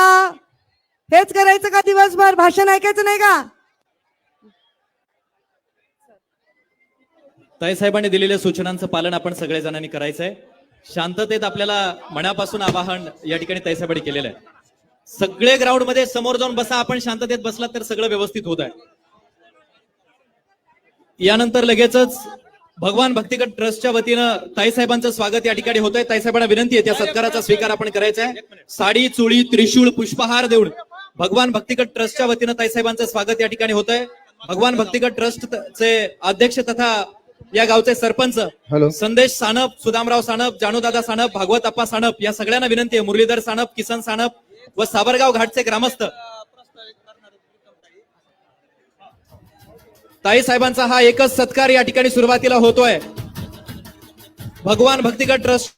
हेच करायचं का दिवसभर? भाषण ऐकायचं नाही का? ताईसाहेबांनी दिलेल्या सूचनांचं पालन आपण सगळ्या जणांनी करायचंय. शांततेत आपल्याला मनापासून आवाहन या ठिकाणी ताईसाहेबांनी केलेलं आहे. सगळे ग्राउंड मध्ये समोर जाऊन बसा. आपण शांततेत बसलात तर सगळं व्यवस्थित होत आहे. यानंतर लगेचच भगवान भक्तिगट ट्रस्टच्या वतीनं ताईसाहेबांचं स्वागत या ठिकाणी होत आहे. ताईसाहेबांना विनंती आहे त्या सत्काराचा स्वीकार आपण करायचा आहे. साडी, चोळी, त्रिशूळ, पुष्पहार देऊन भगवान भक्तिगट ट्रस्टच्या वतीनं ताईसाहेबांचं स्वागत या ठिकाणी होत आहे. भगवान भक्तिगट ट्रस्टचे अध्यक्ष तथा या गावचे सरपंच हॅलो. संदेश सानप, सुदामराव सानप, जानूदादा सानप, भागवत अप्पा सानप या सगळ्यांना विनंती आहे. मुरलीधर सानप, किसन सानप व साबरगाव घाटचे ग्रामस्थ. ताईसाहेबांचा हा एकच सत्कार या ठिकाणी सुरुवातीला होतोय. भगवान भक्तिगट ट्रस्ट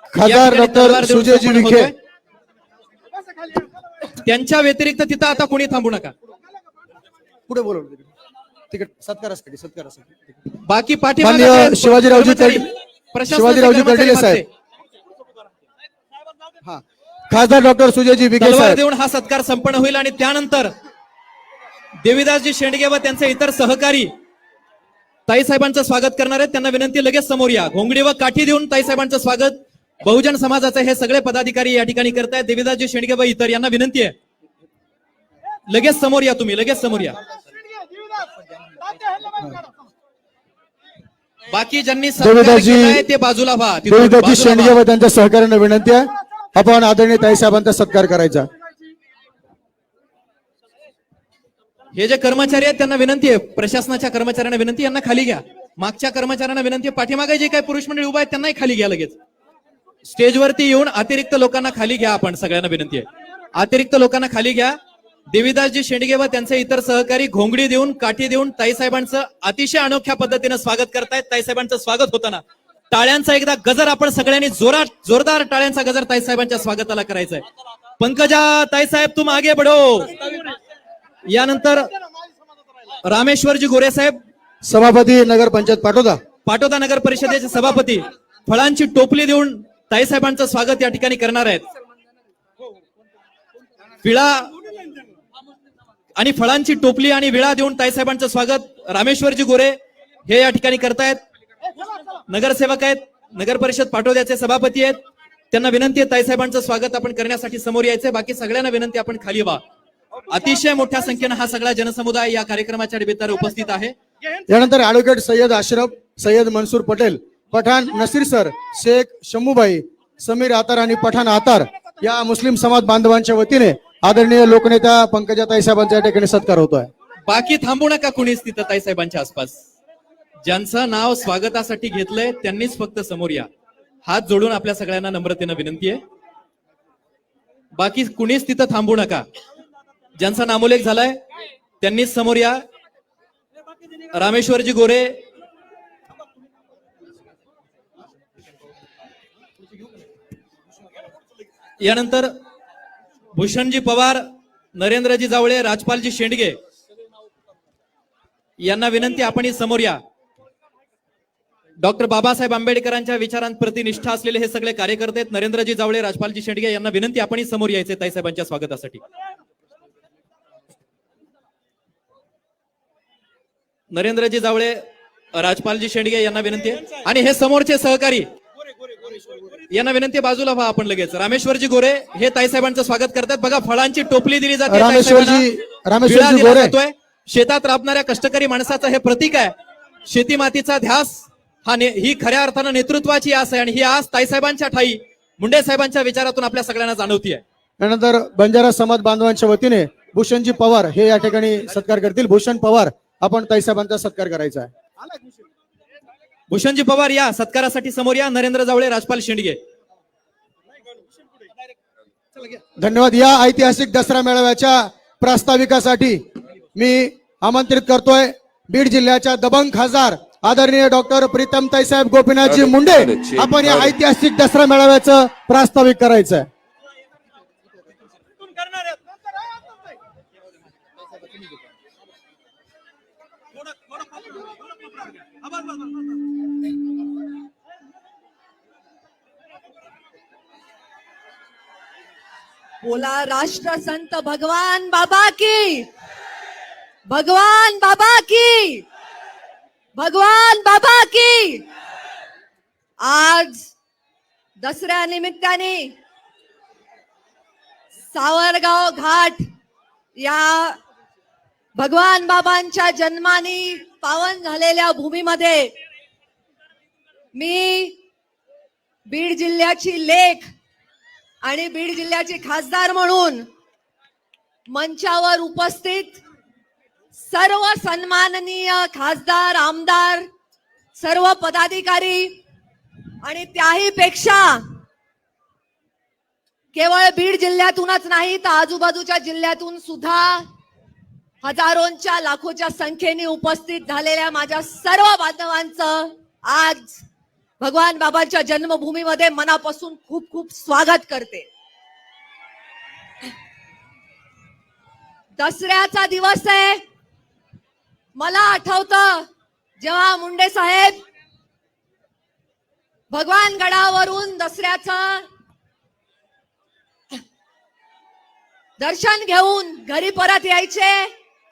खासदार ठिकाणी डॉक्टर तलवार देऊन सुजयजी संपन्न विखे. होतोय. त्यांच्या व्यतिरिक्त तिथं आता कोणी थांबू नका. पुढे बोलवलं तिकडे सत्कारासाठी बाकी माननीय शिवाजीरावजी शिवाजीरावजी कर्डिले साहेब. हा खासदार डॉक्टर सुजयजी विखे तलवार साहेब. देऊन हा सत्कार संपन्न होईल आणि त्यानंतर देवीदासजी शेंडगे व त्यांचे इतर सहकारी ताईसाहेबांचं स्वागत करणार आहेत. त्यांना विनंती लगेच समोर या. घोंगडी व काठी देऊन ताईसाहेबांचं स्वागत बहुजन समाजाचे हे सगळे पदाधिकारी या ठिकाणी करतायत. देवीदासजी शेंडगे व इतर यांना विनंती आहे लगेच समोर या. तुम्ही लगेच समोर या. बाकी ज्यांनी सत्कार देवीदासजी केलाय ते बाजूला व्हा. तिथून देवीदासजी बाजूला शेंडगे व्हा. व त्यांच्या सहकार्यांना विनंती आहे आपण आदरणीय ताईसाहेबांचा सत्कार करायचा. हे जे कर्मचारी आहेत त्यांना विनंती आहे, प्रशासनाच्या कर्मचाऱ्यांना विनंती, यांना खाली घ्या. मागच्या कर्मचाऱ्यांना विनंती आहे, पाठीमागे जे काही पुरुष मंडळी उभा आहेत त्यांनाही खाली घ्या. लगेच स्टेजवरती येऊन अतिरिक्त लोकांना खाली घ्या. आपण सगळ्यांना विनंती आहे, अतिरिक्त लोकांना खाली घ्या. देवीदासजी शेंडगे व त्यांचे इतर सहकारी घोंगडी देऊन काठी देऊन ताईसाहेबांचं अतिशय अनोख्या पद्धतीनं स्वागत करतायत. ताईसाहेबांचं स्वागत होताना टाळ्यांचा एकदा गजर आपण सगळ्यांनी जोरदार टाळ्यांचा गजर ताईसाहेबांच्या स्वागताला करायचा आहे. पंकजा ताईसाहेब तुम आगे बढो. यानंतर रामेश्वरजी गोरे साहेब, सभापती नगर पंचायत पाटोदा. पाटोदा नगर परिषदेचे सभापती, फळांची टोपली देऊन ताईसाहेबांचं स्वागत या ठिकाणी करणार आहेत. विळा आणि फळांची टोपली आणि विळा देऊन ताईसाहेबांचं स्वागत रामेश्वरजी गोरे हे या ठिकाणी करतायत. नगरसेवक आहेत, नगर परिषद पाटोद्याचे सभापती आहेत. त्यांना विनंती आहे ताईसाहेबांचं स्वागत आपण करण्यासाठी समोर यायचंय. बाकी सगळ्यांना विनंती आपण खाली व्हा. अतिशय मोठ्या संख्येनं हा सगळा जनसमुदाय या कार्यक्रमाच्या निमित्ताने उपस्थित आहे. यानंतर ऍडव्होकेट सय्यद अशरफ, सय्यद मनसूर पटेल, पठाण नसीर सर, शेख शम्मूबाई, समीर आतार आणि पठाण आतार या मुस्लिम समाज बांधवांच्या वतीने आदरणीय लोकनेता पंकजा ताईसाहेबांचा या ठिकाणी सत्कार होतोय. बाकी थांबू नका कुणीच तिथं ताईसाहेबांच्या आसपास. ज्यांचं नाव स्वागतासाठी घेतलंय त्यांनीच फक्त समोर या. हात जोडून आपल्या सगळ्यांना नम्रतेनं विनंती आहे, बाकी कुणीच तिथं थांबू नका. ज्यांचा नामोल्लेख झालाय त्यांनीच समोर या. रामेश्वरजी गोरे, यानंतर भूषणजी पवार, नरेंद्रजी जावळे, राजपालजी शेंडगे यांना विनंती आपण समोर या. डॉक्टर बाबासाहेब आंबेडकरांच्या विचारांप्रती निष्ठा असलेले हे सगळे कार्यकर्ते आहेत. नरेंद्रजी जावळे, राजपालजी शेंडगे यांना विनंती आपण समोर यायचे ताईसाहेबांच्या स्वागतासाठी. नरेंद्रजी जावळे, राजपालजी शेंडगे यांना विनंती आहे. आणि हे समोरचे सहकारी यांना विनंती बाजूला व्हा आपण लगेच. रामेश्वरजी गोरे हे ताईसाहेबांचं स्वागत करतात. बघा फळांची टोपली दिली जाते. रामेश्वरजी गोरे जातोय. शेतात राबणाऱ्या कष्टकरी माणसाचं हे प्रतीक आहे. शेती मातीचा ध्यास ही खऱ्या अर्थानं नेतृत्वाची आस आहे आणि ही आस ताईसाहेबांच्या ठाई मुंडे साहेबांच्या विचारातून आपल्या सगळ्यांना जाणवती आहे. त्यानंतर बंजारा समाज बांधवांच्या वतीने भूषणजी पवार हे या ठिकाणी सत्कार करतील. भूषण पवार आपण ताईसाहेबांचा सत्कार करायचा आहे. भूषणजी पवार या सत्कारासाठी समोर या. नरेंद्र जावळे, राजपाल शेंडगे. धन्यवाद. या ऐतिहासिक दसरा मेळाव्याच्या प्रास्ताविकासाठी मी आमंत्रित करतोय बीड जिल्ह्याच्या दबंग खासदार आदरणीय डॉक्टर प्रीतम ताईसाहेब गोपीनाथजी मुंडे. आपण या ऐतिहासिक दसरा मेळाव्याचं प्रास्ताविक करायचं आहे. बोला राष्ट्रसंत भगवान बाबा की, भगवान बाबा की, भगवान बाबा की. आज दसऱ्या निमित्ताने सावरगाव घाट या भगवान बाबांच्या जन्माने पावन झालेल्या भूमीमध्ये मी बीड जिल्ह्याची लेक आणि बीड जिल्ह्याचे खासदार म्हणून मंचावर उपस्थित सर्व सन्माननीय खासदार, आमदार, सर्व पदाधिकारी आणि त्याही पेक्षा केवळ बीड जिल्ह्यातूनच नाही तर आजूबाजूच्या जिल्ह्यातून सुद्धा हजारोंच्या लाखोच्या संख्येने उपस्थित झालेल्या माझ्या सर्व बांधवांचं आज भगवान बाबांच्या जन्मभूमीमध्ये मनापासून खूप खूप स्वागत करते. दसऱ्याचा दिवस आहे. मला आठवतं जेव्हा मुंडे साहेब भगवान गडावरून दसऱ्याचं दर्शन घेऊन घरी परत यायचे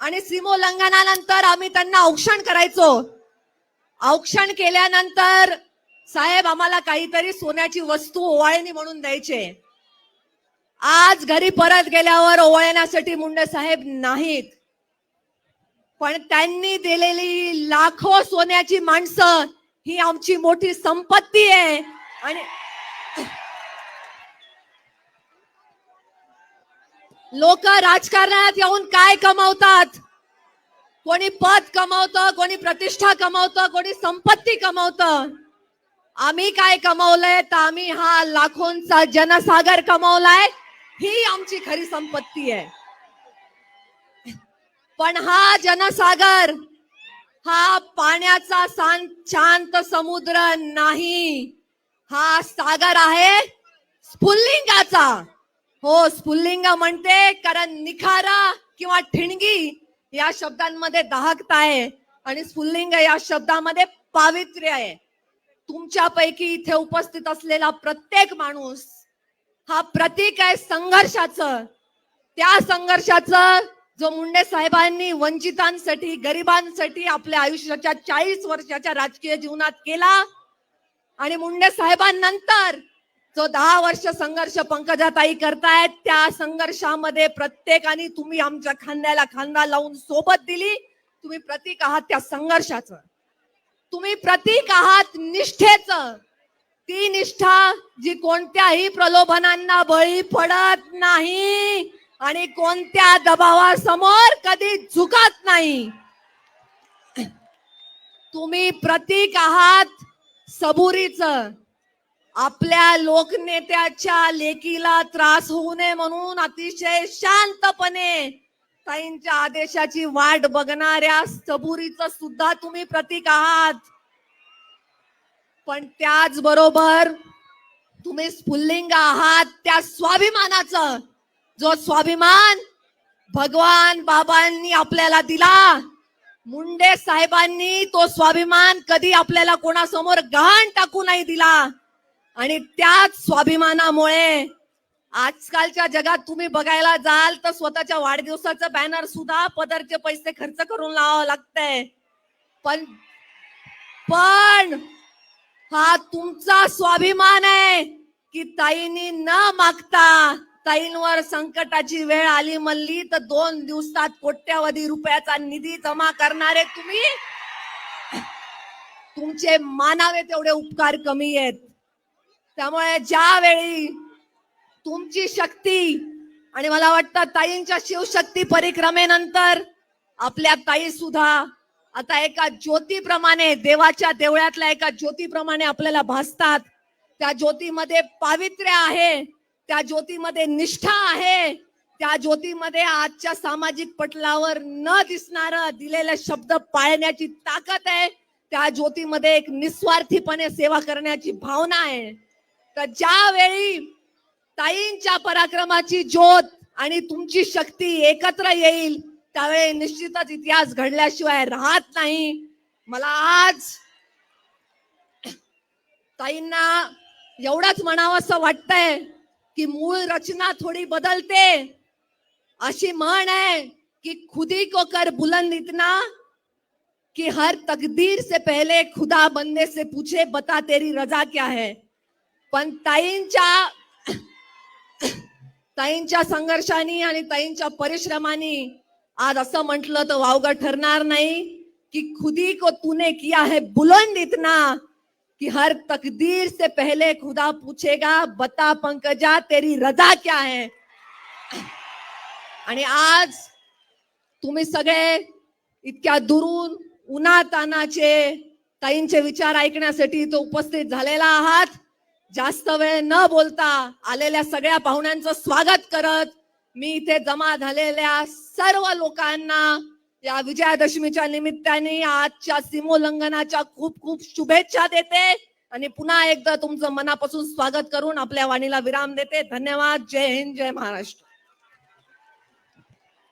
आणि सीमोल्लंघनानंतर आम्ही त्यांना औक्षण करायचो. औक्षण केल्यानंतर साहेब आम्हाला काहीतरी सोन्याची वस्तू ओवाळणी म्हणून द्यायचे. आज घरी परत गेल्यावर ओवाळण्यासाठी मुंडे साहेब नाहीत, पण त्यांनी दिलेली लाखो सोन्याची माणसं ही आमची मोठी संपत्ती आहे. आणि लोक राजकारणात येऊन काय कमावतात? कोणी पद कमावतं, कोणी प्रतिष्ठा कमावतं, कोणी संपत्ती कमावतं. आम्ही काय कमावलंय तर आम्ही हा लाखोंचा जनसागर कमावलाय. ही आमची खरी संपत्ती आहे. पण हा जनसागर हा पाण्याचा शांत समुद्र नाही. हा सागर आहे स्फुल्लिंगाचा. हो, स्फुल्लिंग म्हणते कारण निखारा किंवा ठिणगी या शब्दांमध्ये दाहकता आहे आणि स्फुल्लिंग या शब्दामध्ये पावित्र्य आहे. तुमच्यापैकी इथे उपस्थित असलेला प्रत्येक माणूस हा प्रतीक आहे संघर्षाचं. त्या संघर्षाचं जो मुंडे साहेबांनी वंचितांसाठी, गरिबांसाठी आपल्या आयुष्याच्या 40 वर्षाच्या राजकीय जीवनात केला. आणि मुंडे साहेबांनंतर जो 10 वर्ष संघर्ष पंकजाताई करतायत, त्या संघर्षामध्ये प्रत्येकाने तुम्ही आमच्या खांद्याला खांदा लावून सोबत दिली. तुम्ही प्रतीक आहात त्या संघर्षाचं. तुम्ही प्रतीक आहात निष्ठेचं. ती निष्ठा जी कोणत्याही प्रलोभनांना बळी पडत नाही आणि कोणत्या दबावासमोर कधी झुकत नाही. तुम्ही प्रतीक आहात सबुरीचं. आपल्या लोकनेत्याच्या लेकीला त्रास होऊ नये म्हणून अतिशय शांतपणे ताईंच्या आदेशाची वाट बघणाऱ्या सबुरीचं सुद्धा तुम्ही प्रतीक आहात. पण त्याचबरोबर तुम्ही स्फुल्लिंग आहात त्या स्वाभिमानाचं, जो स्वाभिमान भगवान बाबांनी आपल्याला दिला. मुंडे साहेबांनी तो स्वाभिमान कधी आपल्याला कोणासमोर गहाण टाकू नाही दिला. आणि त्याच स्वाभिमानामुळे आजकालच्या जगात तुम्ही बघायला जाल तर स्वतःच्या वाढदिवसाचं बॅनर सुद्धा पदरचे पैसे खर्च करून लावावं लागतंय. पण हा तुमचा स्वाभिमान आहे की ताईंनी न मागता ताईंवर संकटाची वेळ आली म्हणली तर 2 दिवसात कोट्यावधी रुपयाचा निधी जमा करणारे तुम्ही. तुमचे मानावे तेवढे उपकार कमी आहेत. त्यामुळे ज्यावेळी तुमची शक्ती आणि मला वाटतं ताईंच्या शिवशक्ती परिक्रमेनंतर आपल्या ताई सुद्धा आता एका ज्योतीप्रमाणे, देवाच्या देवळातल्या एका ज्योतीप्रमाणे आपल्याला भासतात. त्या ज्योतीमध्ये पावित्र्य आहे, त्या ज्योतीमध्ये निष्ठा आहे, त्या ज्योतीमध्ये आजच्या सामाजिक पटलावर न दिसणारं दिलेले शब्द पाळण्याची ताकद आहे. त्या ज्योतीमध्ये एक निस्वार्थीपणे सेवा करण्याची भावना आहे. तर ज्यावेळी ताईंच्या पराक्रमाची ज्योत आणि तुमची शक्ती एकत्र येईल त्यावेळी निश्चितच इतिहास घडल्याशिवाय राहत नाही. मला आज ताईंना एवढंच म्हणावं असं वाटतंय की मूळ रचना थोडी बदलते. अशी म्हण आहे की खुदी को कर बुलंद इतना कि हर तकदीर से पहले खुदा बंदे से पूछे बता तेरी रजा क्या है. पण ताईंच्या संघर्षाने आणि ताईंच्या परिश्रमाने आज असं म्हटलं तर वावगं ठरणार नाही की खुदी को तूने किया है बुलंद इतना कि हर तकदीर से पहले खुदा पूछेगा बता पंकजा तेरी रजा क्या है. आणि आज तुम्ही सगळे इतक्या दुरून उन्हातानाचे ताईंचे विचार ऐकण्यासाठी इथे उपस्थित झालेला आहात. जास्त वेळ न बोलता आलेल्या सगळ्या पाहुण्यांचं स्वागत करत मी इथे जमा झालेल्या सर्व लोकांना या विजयादशमीच्या निमित्ताने आजच्या सीमोल्लंघनाच्या खूप खूप शुभेच्छा देते. आणि पुन्हा एकदा तुमचं मनापासून स्वागत करून आपल्या वाणीला विराम देते. धन्यवाद. जय हिंद, जय महाराष्ट्र.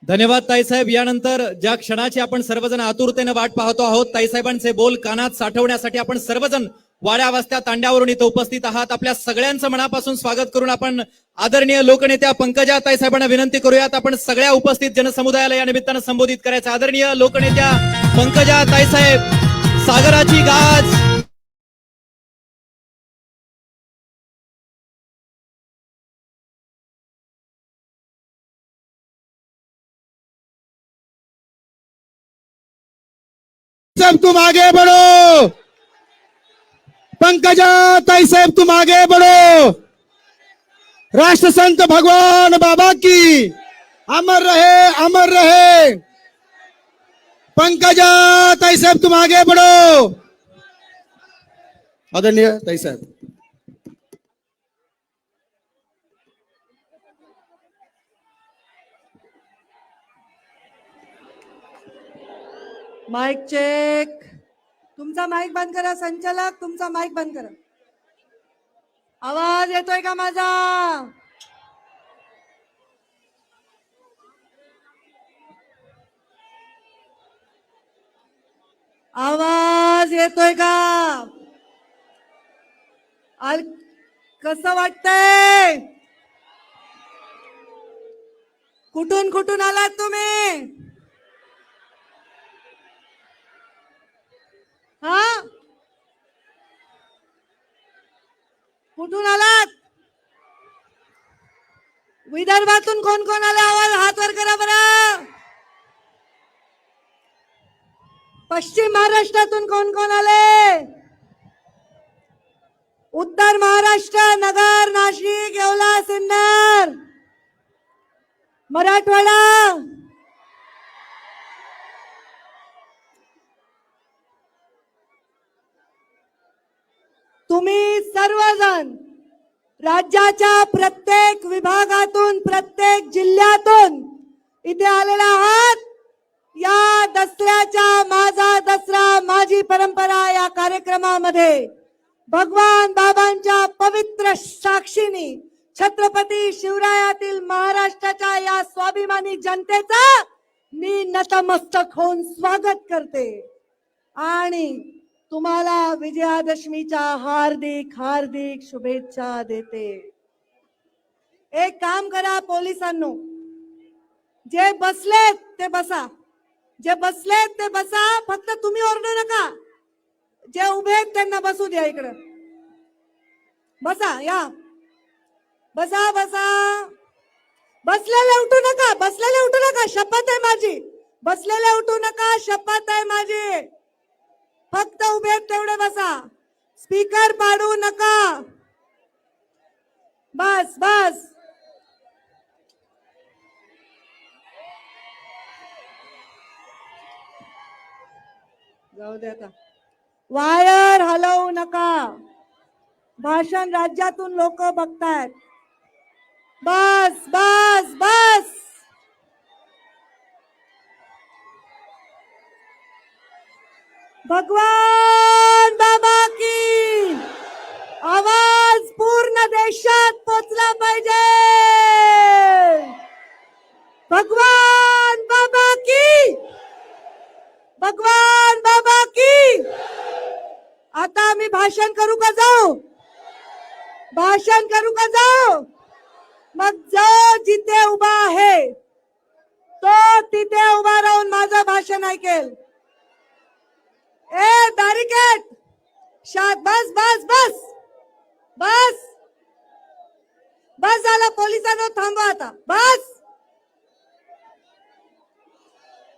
धन्यवाद ताईसाहेब. यानंतर ज्या क्षणाची आपण सर्वजण आतुरतेने वाट पाहतो आहोत, ताईसाहेबांचे बोल कानात साठवण्यासाठी आपण सर्वजण वाड्या वस्त्या तांड्यावरून इथं उपस्थित आहात. आपल्या सगळ्यांचं मनापासून स्वागत करून आपण आदरणीय लोकनेत्या पंकजा ताईसाहेबांना विनंती करूयात, आपण सगळ्या उपस्थित जनसमुदायाला या निमित्तानं संबोधित करायचं. आदरणीय लोकनेत्या पंकजा ताईसाहेब, सागराची गाज. साहब तुम आगे बढ़ो, पंकजा ताई साहब तुम आगे बढ़ो. राष्ट्रसंत भगवान बाबा की अमर रहे, अमर रहे. पंकजा ताई साहब तुम आगे बढ़ो. आदरणीय ताई साहब. Mike check. तुमचा माईक बंद करा. संचालक, तुमचा माईक बंद करा. आवाज येतोय का माझा? आवाज येतोय का? कसं वाटतंय? कुठून कुठून आलात तुम्ही? हा, कुठून आलात? विदर्भातून कोण कोण आला? आवाज हात वर करा बरं. पश्चिम महाराष्ट्रातून कोण कोण आले? उत्तर महाराष्ट्र, नगर, नाशिक, येवला, सिन्नर, मराठवाडा. तुम्ही सर्वजण राज्याच्या प्रत्येक विभागातून, प्रत्येक जिल्ह्यातून इथे आलेला आहात. या दसऱ्याच्या माझा दसरा माझी परंपरा या कार्यक्रमामध्ये भगवान बाबांच्या पवित्र साक्षीने छत्रपती शिवरायातील महाराष्ट्राच्या या स्वाभिमानी जनतेचा मी नतमस्तक होऊन स्वागत करते आणि तुम्हाला विजयादशमीच्या हार्दिक हार्दिक शुभेच्छा देते. एक काम करा पोलिसांनो, जे बसलेत ते बसा, जे बसलेत ते बसा. फक्त तुम्ही ओरडू नका. जे उभे आहेत त्यांना बसू द्या. इकडं बसा. या बसा बसा. बसलेले उठू नका, बसलेले उठू नका. शपथ आहे माझी. बसलेले उठू नका, शपथ आहे माझी. फक्त उभे तेवढे बसा. स्पीकर पाडू नका. बस बस. जाऊ दे आता. वायर हलवू नका. भाषण राज्यातून लोक बघतायत. बस बस बस. भगवान बाबा की आवाज पूर्ण देशात पोचला पाहिजे. भगवान बाबा की, भगवान बाबा की. आता मी भाषण करू का जाऊ? भाषण करू का जाऊ? मग जो जिथे उभा आहे तो तिथे उभा राहून माझं भाषण ऐकेल. ए बॅरिकेड, बस बस बस बस बस झालं. पोलिसांनो थांबवा आता. बस.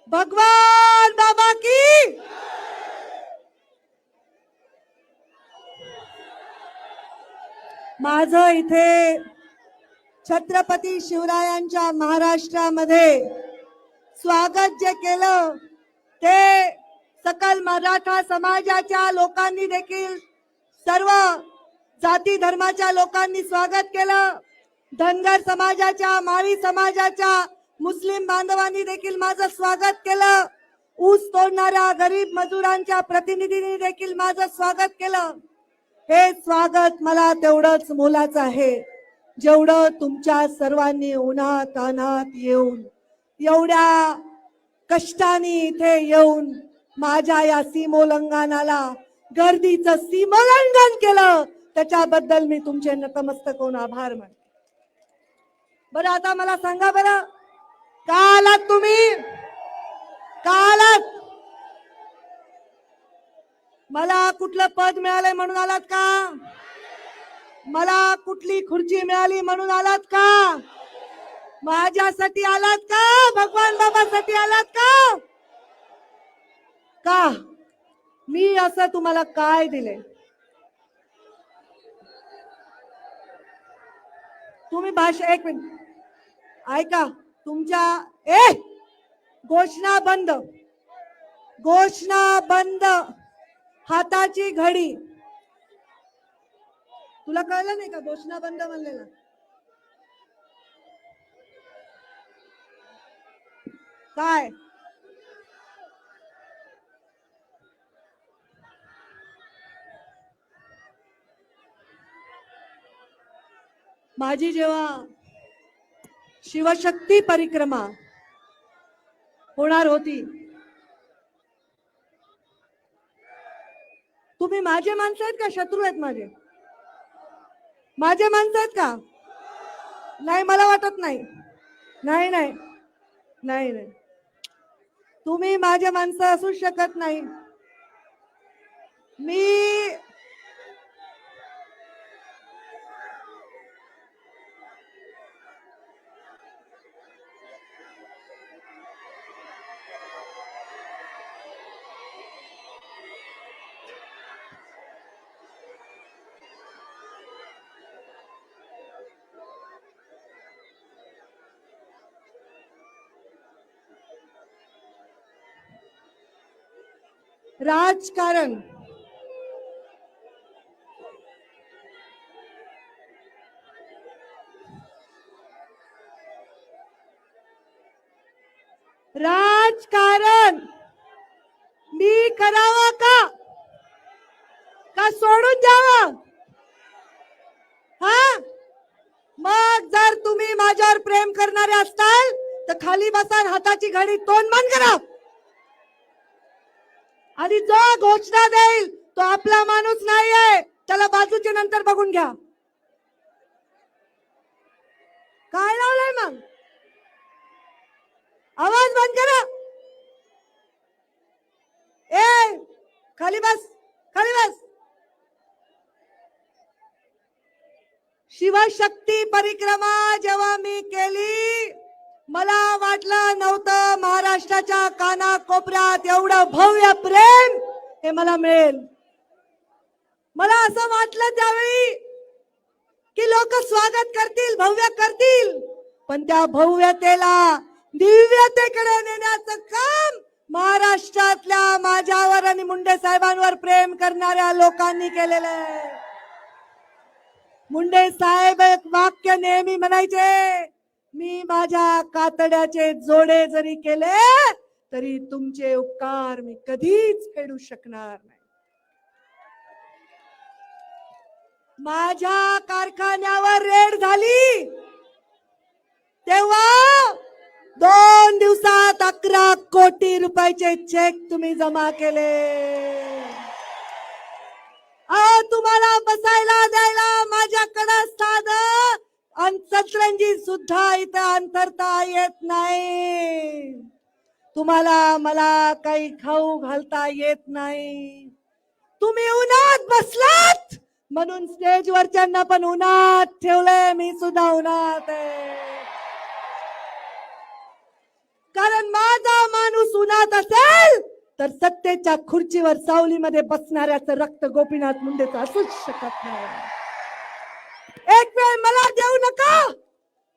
भगवान बाबा की. माझं इथे छत्रपती शिवरायांच्या महाराष्ट्रामध्ये स्वागत जे केलं ते सकल मराठा समाजाच्या लोकांनी देखील, सर्व जाती धर्माच्या लोकांनी स्वागत केलं. धनगर समाजाच्या, माळी समाजाच्या, मुस्लिम बांधवांनी देखील माझं स्वागत केलं. ऊस तोडणाऱ्या गरीब मजुरांच्या प्रतिनिधींनी देखील माझं स्वागत केलं. हे स्वागत मला तेवढंच मोलाचं आहे जेवढं तुमच्या सर्वांनी उन्हात अनात येऊन एवढ्या कष्टाने इथे येऊन माझ्या या सीमोल्लंघनाला गर्दीचं सीमोल्लंघन केलं त्याच्याबद्दल मी तुमचे नतमस्तक होऊन आभार मानते. बरं आता मला सांगा बरं, का आलात तुम्ही? का आलात? मला कुठलं पद मिळालंय म्हणून आलात का? मला कुठली खुर्ची मिळाली म्हणून आलात का? माझ्यासाठी आलात का? भगवान बाबासाठी आलात का? का मी असं तुम्हाला काय दिले? तुम्ही भाषा एक मिनिट ऐका. तुमच्या घोषणा बंद, घोषणा बंद. हाताची घडी. तुला कळलं नाही का घोषणा बंद म्हणलेला? काय माझी जेव्हा शिवशक्ती परिक्रमा होणार होती, तुम्ही माझे माणसं आहेत का शत्रू आहेत? माझे माझे माणसं आहेत का? नाही, मला वाटत नाही. नाही नाही नाही नाही, तुम्ही माझे माणसं असू शकत नाही. मी राजकारण राजकारण मी करावं का सोडून जावं? हा, मग जर तुम्ही माझ्यावर प्रेम करणारे असताल तर खाली बसा, हाताची घडी तोंड बंद करा आणि जो घोषणा देईल तो आपला माणूस नाहीये, त्याला बाजूच्या नंतर बघून घ्या. काय लावलंय मग? आवाज बंद करा. खाली बस, खाली बस. शिवशक्ती परिक्रमा जेव्हा मी केली, मला वाटलं नव्हतं महाराष्ट्राच्या कानाकोपऱ्यात एवढं भव्य प्रेम हे मला मिळेल. मला असं वाटलं त्यावेळी की लोक स्वागत करतील, भव्य करतील, पण त्या भव्यतेला दिव्यतेकडे नेण्याचं काम महाराष्ट्रातल्या माझ्यावर आणि मुंडे साहेबांवर प्रेम करणाऱ्या लोकांनी केलेलं आहे. मुंडे साहेब एक वाक्य नेहमी म्हणायचे, मी माझ्या कातड्याचे जोडे जरी केले तरी तुमचे उपकार मी कधीच फेडू शकणार नाही. माझ्या कारखान्यावर रेड झाली तेव्हा 2 दिवसात 11 कोटी रुपयाचे चेक तुम्ही जमा केले. तुम्हाला बसायला द्यायला माझ्याकडे साधं सतरंजी सुद्धा इथं अंतरता येत नाही. तुम्हाला मला काही खाऊ घालता येत नाही. तुम्ही उन्हात बसलात म्हणून स्टेजवरच्यांना पण उन्हात ठेवलंय, मी सुद्धा उन्हात आहे. कारण माझा माणूस उन्हात असेल तर सत्तेच्या खुर्चीवर सावलीमध्ये बसणाऱ्याचं रक्त गोपीनाथ मुंडेचं असूच शकत नाही. एक वेळ मला देऊ नका,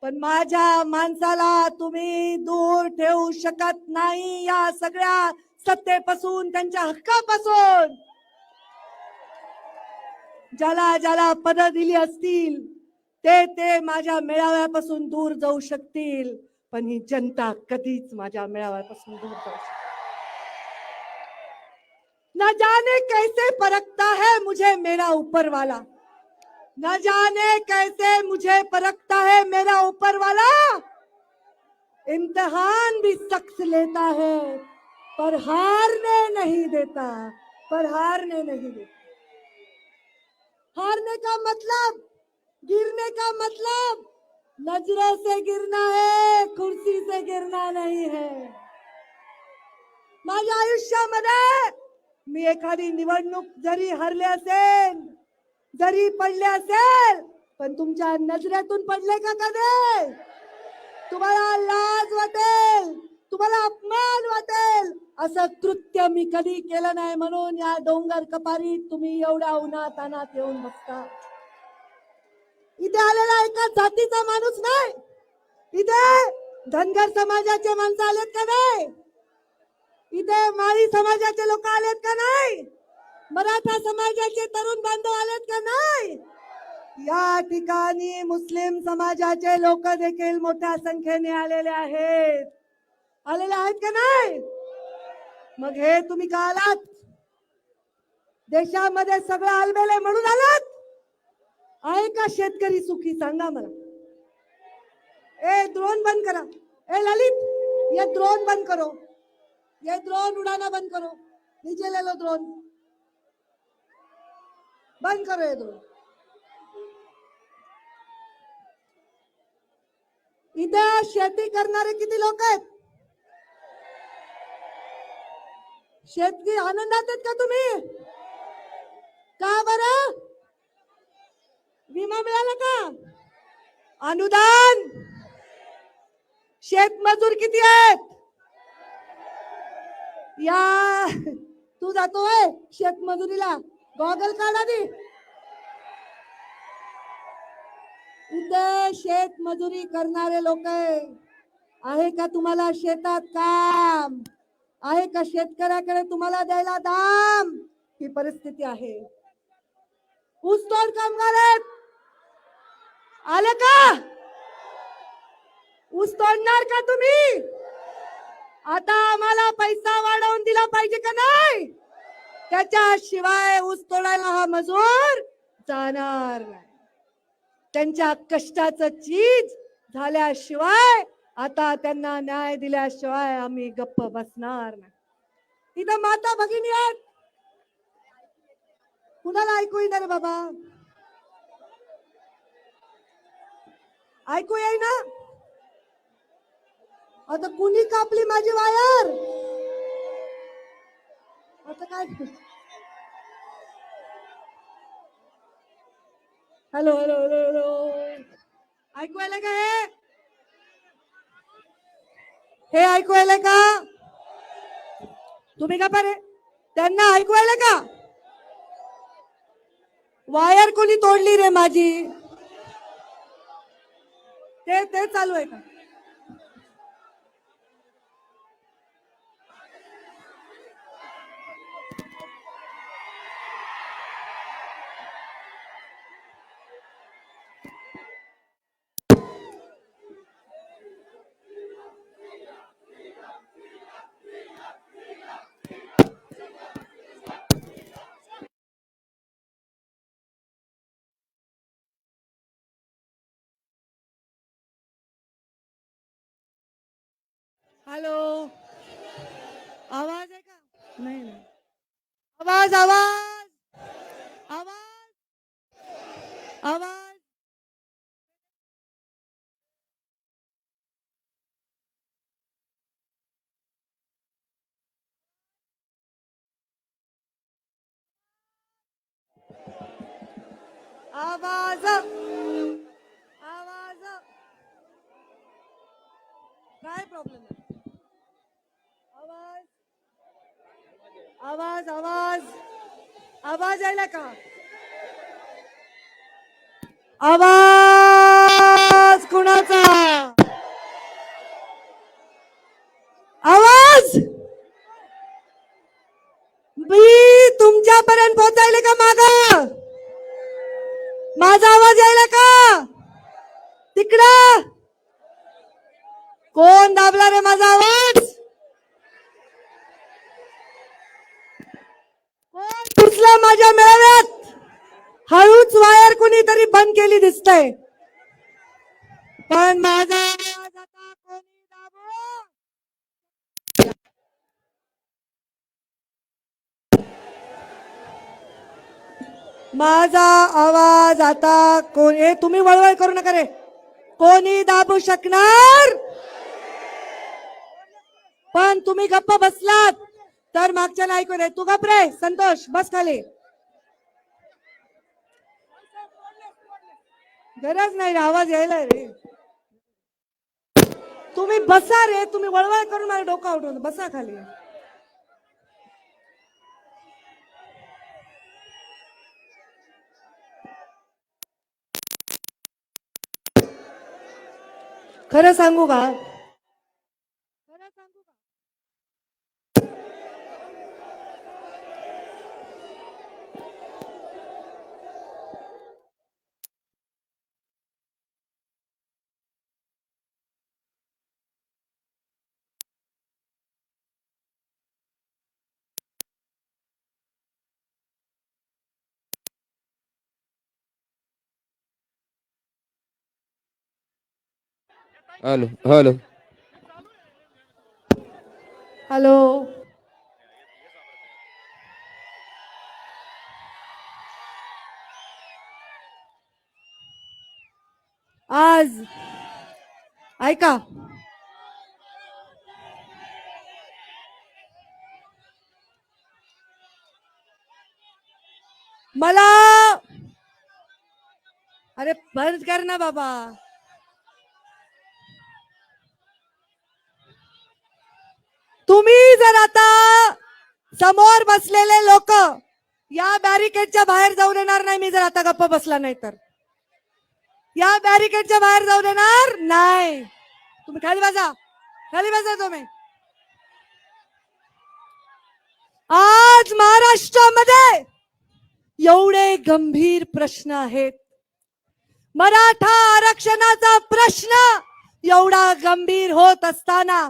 पण माझ्या माणसाला तुम्ही दूर ठेवू शकत नाही या सगळ्या सत्तेपासून, त्यांच्या हक्कापासून. ज्याला ज्याला पद दिली असतील ते माझ्या मेळाव्यापासून दूर जाऊ शकतील, पण ही जनता कधीच माझ्या मेळाव्यापासून दूर जाऊ शकत. न जाने कैसे परखता है मुझे मेरा ऊपर वाला, न जाने कैसे मुझे परखता है मेरा ऊपर वाला। इम्तिहान भी सख्त लेता है पर हारने नहीं देता, पर हारने नहीं देता। हारने का मतलब, गिरने का मतलब नजरों से गिरना है, कुर्सी से गिरना नहीं है। माझ्या आयुष्यामध्ये मी एखादी निवडणूक जरी हरले असेल, जरी पडले असेल, पण तुमच्या नजरेतून पडले का कधी? तुम्हाला लाज वाटेल, तुम्हाला अपमान वाटेल असं कृत्य मी कधी केलं नाही, म्हणून या डोंगर कपारीत तुम्ही एवढ्या उन्हात अनात येऊन बसता। इथे आलेला एका जातीचा माणूस नाही, इथे धनगर समाजाचे माणसं आलेत का नाही? इथे माळी समाजाचे लोक आलेत का नाही? मराठा समाजाचे तरुण बांधव आलेत का नाही? या ठिकाणी मुस्लिम समाजाचे लोक देखील मोठ्या संख्येने आलेले आहेत, आलेले आहेत का नाही? मग हे तुम्ही का आलात? देशामध्ये सगळं आलबेल आहे म्हणून आलात? आहे का शेतकरी सुखी? सांगा मला। ए ड्रोन बंद करा, ए ललित ये ड्रोन बंद करो, ये ड्रोन उड़ाना बंद करो, नीचे ले लो ड्रोन, बंद करो ये ड्रोन। इथे शेती करणारे किती लोक आहेत? शेतकरी आनंदात आहेत का तुम्ही? का बरं? विमा मिळाला का? अनुदान? शेतमजूर किती आहेत? या तू जातोय शेतमजुरीला? गॉगल काढ आधी। इथे शेतमजुरी करणारे लोक आहे का? तुम्हाला शेतात काम आहे का? शेतकऱ्याकडे तुम्हाला द्यायला दाम? ही परिस्थिती आहे। ऊसतोड कामगार आहेत, आले का? ऊस तोडणार का तुम्ही? आता आम्हाला पैसा वाढवून दिला पाहिजे का नाही? त्याच्याशिवाय ऊस तोडायला हा मजूर जाणार नाही। त्यांच्या कष्टाचं चीज झाल्याशिवाय, आता त्यांना न्याय दिल्याशिवाय आम्ही गप्प बसणार नाही। इथं माता भगिनी आहेत, कुणाला ऐकू येणार बाबा? ऐकू येईना? आता कुणी कापली माझी वायर? आता काय? हॅलो हॅलो हॅलो हॅलो, ऐकू आलं का? हे ऐकू आलं का? तुम्ही का पारे? त्यांना ऐकू आलं का? वायर कोणी तोडली रे माझी? ते चालू आहे का? हॅलो, आवाज आहे का? नाही नाही, आवाज आवाज आवाज आवाज। आवाज आवाज, काय प्रॉब्लेम आहे? आवाज आवाज आवाज आवाज यायला का? आवाज कुणाचा? आवाज मी तुमच्यापर्यंत पोहोचायले का? मागा माझा आवाज यायला का? तिकडं कोण दाबला रे माझा आवाज? आलं माझ्या मेळाव्यात. हळूच वायर कुणीतरी बंद केली दिसतंय, पण माझा आवाज आता कोणी दाबो. माझा आवाज आता कोण, हे तुम्ही वळवळ करू नका रे, कोणी दाबू शकणार. पण तुम्ही गप्प बसलात तर मागच्याला ऐकू नये. तू गप्प रे संतोष, बस खाली. गरज नाही रे, आवाज यायला रे. तुम्ही बसा रे, तुम्ही वळवळ करून मला डोकं उठवून बसा खाली. खरं सांगू का, खरं सांगू का, हॅलो हॅलो हॅलो. आज ऐका, मला, अरे बंद कर ना बाबा. तुम्ही जर आता समोर बसलेले लोक या बॅरिकेडच्या बाहेर जाऊ देणार नाही, मी जर आता गप्प बसला नाही तर या बॅरिकेडच्या बाहेर जाऊ देणार नाही. तुम्ही खाली बसा, खाली बसा तुम्ही. आज महाराष्ट्रामध्ये एवढे गंभीर प्रश्न आहेत. मराठा आरक्षणाचा प्रश्न एवढा गंभीर होत असताना,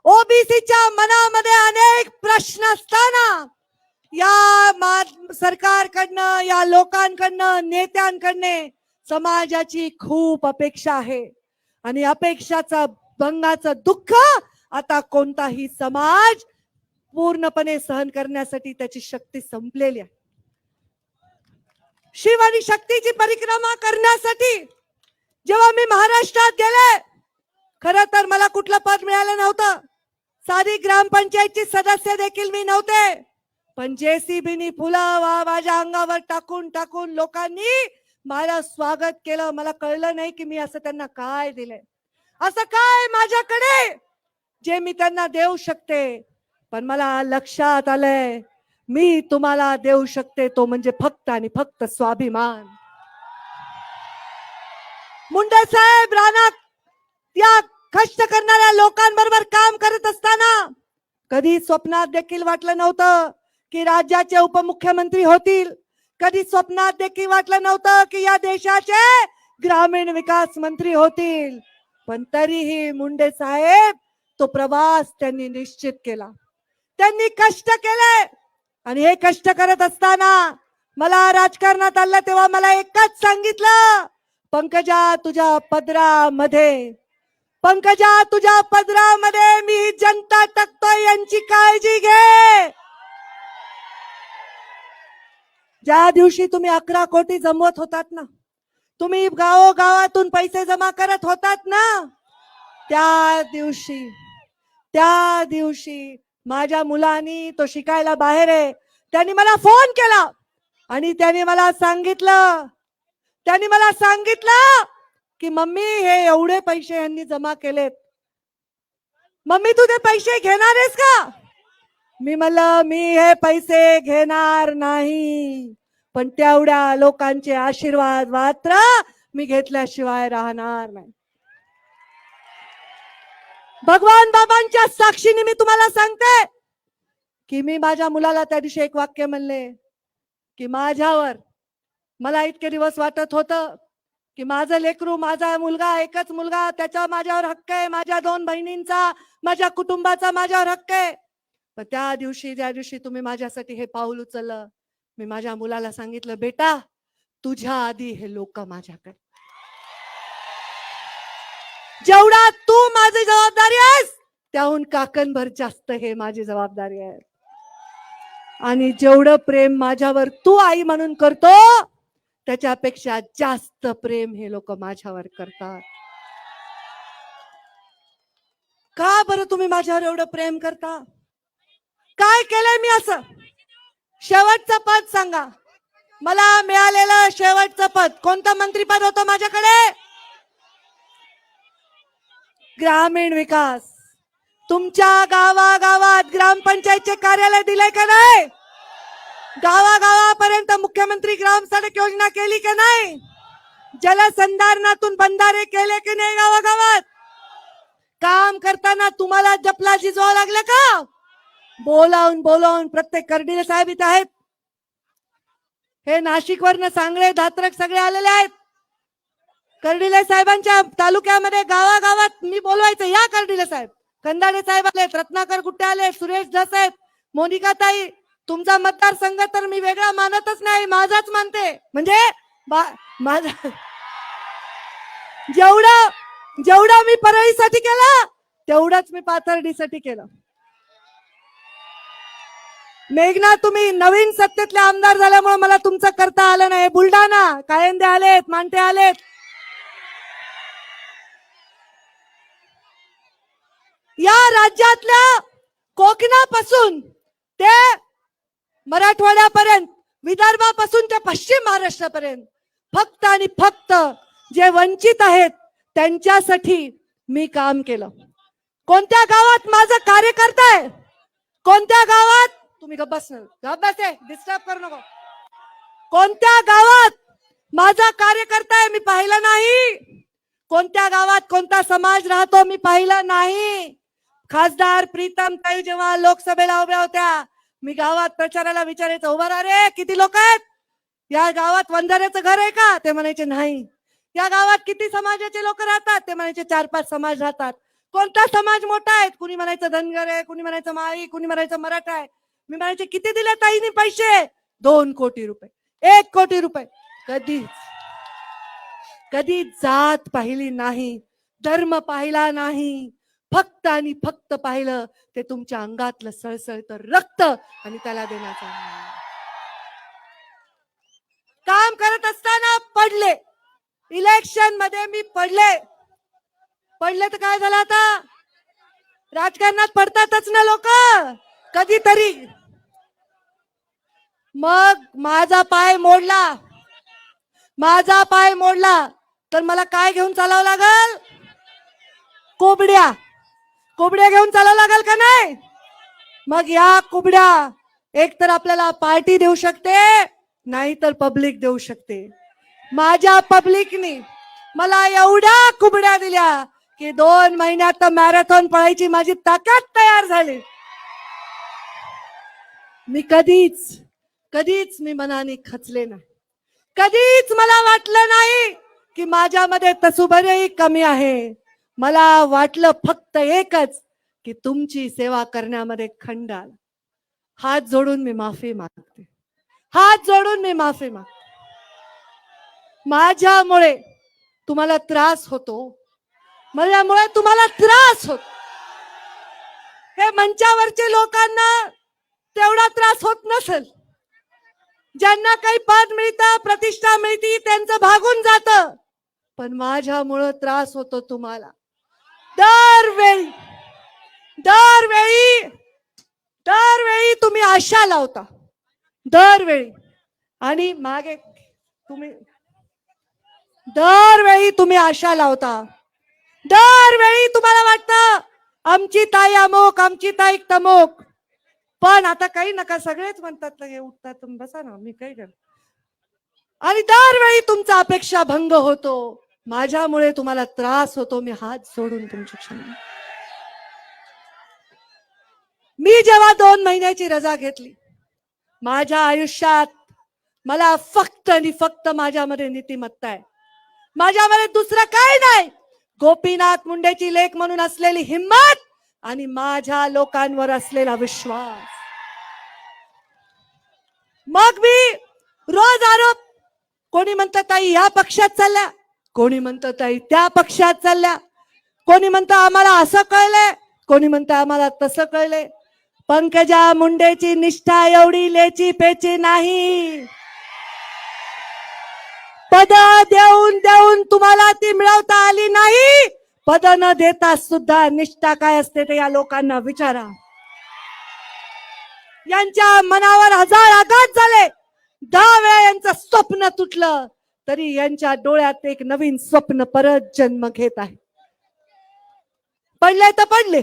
ओबीसीच्या मनामध्ये अनेक प्रश्न असताना, या सरकारकडनं, या लोकांकडनं, नेत्यांकडनं समाजाची खूप अपेक्षा आहे. आणि अपेक्षाचा भंगाचं दुःख आता कोणताही समाज पूर्णपणे सहन करण्यासाठी त्याची शक्ती संपलेली आहे. शिव आणि शक्तीची परिक्रमा करण्यासाठी जेव्हा मी महाराष्ट्रात गेले, खरं तर मला कुठलं पद मिळालं नव्हतं. साधी ग्रामपंचायतची सदस्य देखील मी नव्हते. पण जेसीबीनी फुलं माझ्या अंगावर टाकून टाकून लोकांनी मला स्वागत केलं. मला कळलं नाही की मी असं त्यांना काय दिलंय, असं काय माझ्याकडे जे मी त्यांना देऊ शकते. पण मला लक्षात आलंय, मी तुम्हाला देऊ शकते तो म्हणजे फक्त आणि फक्त स्वाभिमान. मुंडे साहेब रानात या कष्ट करणाऱ्या लोकांबरोबर काम करत असताना कधी स्वप्नात देखील वाटलं नव्हतं की राज्याचे उपमुख्यमंत्री होतील. कधी स्वप्नात देखील वाटलं नव्हतं की या देशाचे ग्रामीण विकास मंत्री होतील. पण तरीही मुंडे साहेब तो प्रवास त्यांनी निश्चित केला. त्यांनी कष्ट केले आणि हे कष्ट करत असताना मला राजकारणात आलं तेव्हा मला एकच सांगितलं, पंकजा तुझ्या पदरामध्ये, पंकजा तुझ्या पदरामध्ये मी जनता टाकतोय यांची काळजी घे. ज्या दिवशी तुम्ही 11 कोटी जमवत होतात ना, तुम्ही गावोगावातून पैसे जमा करत होतात ना, त्या दिवशी माझ्या मुलांनी, तो शिकायला बाहेर आहे, त्यांनी मला फोन केला आणि त्यांनी मला सांगितलं की मम्मी हे एवढे पैसे यांनी जमा केलेत, मम्मी तू ते पैसे घेणार आहेस का? मी म्हणलं मी हे पैसे घेणार नाही, पण तेवढ्या लोकांचे आशीर्वाद मात्र मी घेतल्याशिवाय राहणार नाही. भगवान बाबांच्या साक्षीने मी तुम्हाला सांगते की मी माझ्या मुलाला त्या दिवशी एक वाक्य म्हणले की मला इतके दिवस वाटत होतं की माझं लेकरू, माझा मुलगा, एकच मुलगा, त्याचा माझ्यावर हक्क आहे, माझ्या 2 बहिणींचा, माझ्या कुटुंबाचा माझ्यावर हक्क आहे. पण ज्या दिवशी तुम्ही माझ्यासाठी हे पाऊल उचललं मी माझ्या मुलाला सांगितलं, बेटा तुझ्या आधी हे लोक माझ्याकडे, जेवढा तू माझी जबाबदारी आहेस त्याहून काकणभर जास्त हे माझी जबाबदारी आहे. आणि जेवढं प्रेम माझ्यावर तू आई म्हणून करतो त्याच्यापेक्षा जास्त प्रेम हे लोक माझ्यावर करतात. का बरं तुम्ही माझ्यावर एवढं प्रेम करता? काय केलंय मी असं? शेवटचं पद सांगा मला. मिळालेलं शेवटचं पद कोणतं मंत्रीपद होतं माझ्याकडे? ग्रामीण विकास. तुमच्या गावागावात ग्रामपंचायतचे कार्यालय दिले का नाही? गावागावापर्यंत मुख्यमंत्री ग्राम सडक योजना केली का नाही? जलसंधारणातून बंधारे केले की नाही गावागावात? काम करताना तुम्हाला जपला झिजवावं लागलं का? बोलावून बोलावून प्रत्येक कर्डिले साहेब इथे आहेत, हे नाशिकवरनं सांगळे धात्रक सगळे आलेले आहेत. कर्डिले साहेबांच्या तालुक्यामध्ये गावागावात मी बोलवायचं, या कर्डिले साहेब. कंदाडे साहेब आलेत, रत्नाकर गुट्टे आले, सुरेश धस आहेत, मोनिका ताई. तुमचा मतदारसंघ तर मी वेगळा मानतच नाही, माझाच मानते. म्हणजे माझा जेवढं मी परळीसाठी केलं तेवढंच मी पाथर्डीसाठी केलं. मेघना, तुम्ही नवीन सत्तेतले आमदार झाल्यामुळे मला तुमचं करता आलं नाही. बुलढाणा, कायंदे आलेत, मांटे आलेत. या राज्यातल्या कोकणापासून ते मराठवाड्यापर्यंत, विदर्भापासून ते पश्चिम महाराष्ट्रापर्यंत फक्त आणि फक्त जे वंचित आहेत त्यांच्यासाठी मी काम केलं. कोणत्या गावात माझा कार्यकर्ता आहे? कोणत्या गावात? तुम्ही गप्प बसे, डिस्टर्ब करू नको. कोणत्या गावात माझा कार्यकर्ता आहे मी पाहिलं नाही. कोणत्या गावात कोणता समाज राहतो मी पाहिलं नाही. खासदार प्रीतम ताई जेव्हा लोकसभेला उभ्या होत्या, मी गावात प्रचाराला विचारायचं, उभा राहा रे, किती लोक आहेत या गावात? वंजाऱ्याचं घर आहे का? ते म्हणायचे नाही. या गावात किती समाजाचे लोक राहतात? ते म्हणायचे 4-5 समाज राहतात. कोणता समाज मोठा आहे? कुणी म्हणायचं धनगर आहे, कुणी म्हणायचं माळी, कुणी म्हणायचं मराठा आहे. मी म्हणायचे किती दिले ताईंनी पैसे? 2 कोटी रुपये, 1 कोटी रुपये. कधी जात पाहिली नाही, धर्म पाहिला नाही, फक्त आणि फक्त पाहिलं ते तुमच्या अंगातलं सळसळतं रक्त आणि त्याला देण्याचा. काम करत असताना पडले, इलेक्शन मध्ये मी पडले तर काय झालं? आता राजकारणात पडतातच ना लोक कधीतरी. मग माझा पाय मोडला तर मला काय घेऊन चालावं लागल? कोबड्या घेऊन चालावं लागल का नाही? मग या कुबड्या एक तर आपल्याला पार्टी देऊ शकते, नाही तर पब्लिक देऊ शकते. माझ्या पब्लिकनी मला एवढ्या कुबड्या दिल्या की 2 महिन्यात मॅरेथॉन पळायची माझी ताकद तयार झाली. मी कधीच मी मनाने खचले नाही. कधीच मला वाटलं नाही की माझ्यामध्ये तसूभरही कमी आहे. मला वाटलं फक्त एकच की तुमची सेवा करण्यामध्ये खंड आला. हात जोडून मी माफी मागते. माझ्यामुळे तुम्हाला त्रास होतो, हे मंचावरचे लोकांना तेवढा त्रास होत नसेल. ज्यांना काही पद मिळतं, प्रतिष्ठा मिळती, त्यांचं भागून जातं. पण माझ्यामुळे त्रास होतो तुम्हाला. दरवेळी तुम्ही आशा लावता, दरवेळी. आणि मागे दरवेळी तुम्ही आशा लावता. दरवेळी तुम्हाला वाटतं आमची ताई अमुक, आमची ताई तमुक. पण आता काही नका, सगळेच म्हणतात हे उठतात, तुम्ही बसा ना, मी काही कर. आणि दरवेळी तुमचा अपेक्षा भंग होतो. माझ्यामुळे तुम्हाला त्रास होतो. मी हात सोडून तुमची क्षमा. मी जेव्हा 2 महिन्याची रजा घेतली, माझ्या आयुष्यात मला फक्त आणि फक्त माझ्यामध्ये नीतिमत्ता आहे. माझ्यामध्ये दुसरं काही नाही. गोपीनाथ मुंडेची लेक म्हणून असलेली हिम्मत आणि माझ्या लोकांवर असलेला विश्वास. मग मी रोज आरोप, कोणी म्हणतं ताई या पक्षात चालल्या, कोणी म्हणतं ताई त्या पक्षात चालल्या, कोणी म्हणतं आम्हाला असं कळलंय, कोणी म्हणतं आम्हाला तसं कळलंय. पंकजा मुंडेची निष्ठा एवढी लेची पेची नाही. पद देऊन देऊन तुम्हाला ती मिळवता आली नाही. पद न देता सुद्धा निष्ठा काय असते ते या लोकांना विचारा. यांच्या मनावर 1000 आघात झाले, 10 वेळा यांचं स्वप्न तुटलं, तरी यांच्या डोळ्यात एक नवीन स्वप्न परत जन्म घेत आहे. पडले तर पडले,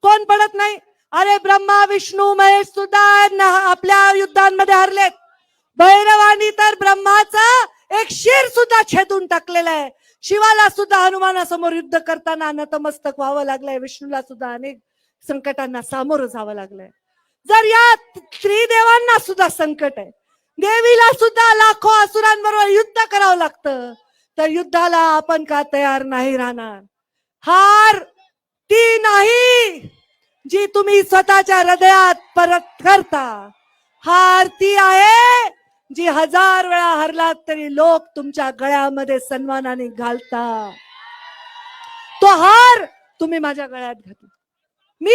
कोण पडत नाही. अरे ब्रह्मा विष्णू महेश सुद्धा आपल्या युद्धांमध्ये हरलेत. भैरवानी तर ब्रह्माचं एक शिर सुद्धा छेदून टाकलेलं आहे. शिवाला सुद्धा हनुमानासमोर युद्ध करताना नतमस्तक व्हावं लागलंय. विष्णूला सुद्धा अनेक संकटांना सामोरं जावं लागलंय. जर या त्रिदेवांना सुद्धा संकट आहे, देवीला सुद्धा लाखो असुरांबरोबर युद्ध करावं लागतं, तर युद्धाला आपण का तयार नाही राहणार? हार ती नाही जी तुम्ही स्वतःच्या हृदयात परत करता. हार ती आहे जी 1000 वेळा हरलात तरी लोक तुमच्या गळ्यामध्ये सन्मानाने घालता. तो हार तुम्ही माझ्या गळ्यात घातला. मी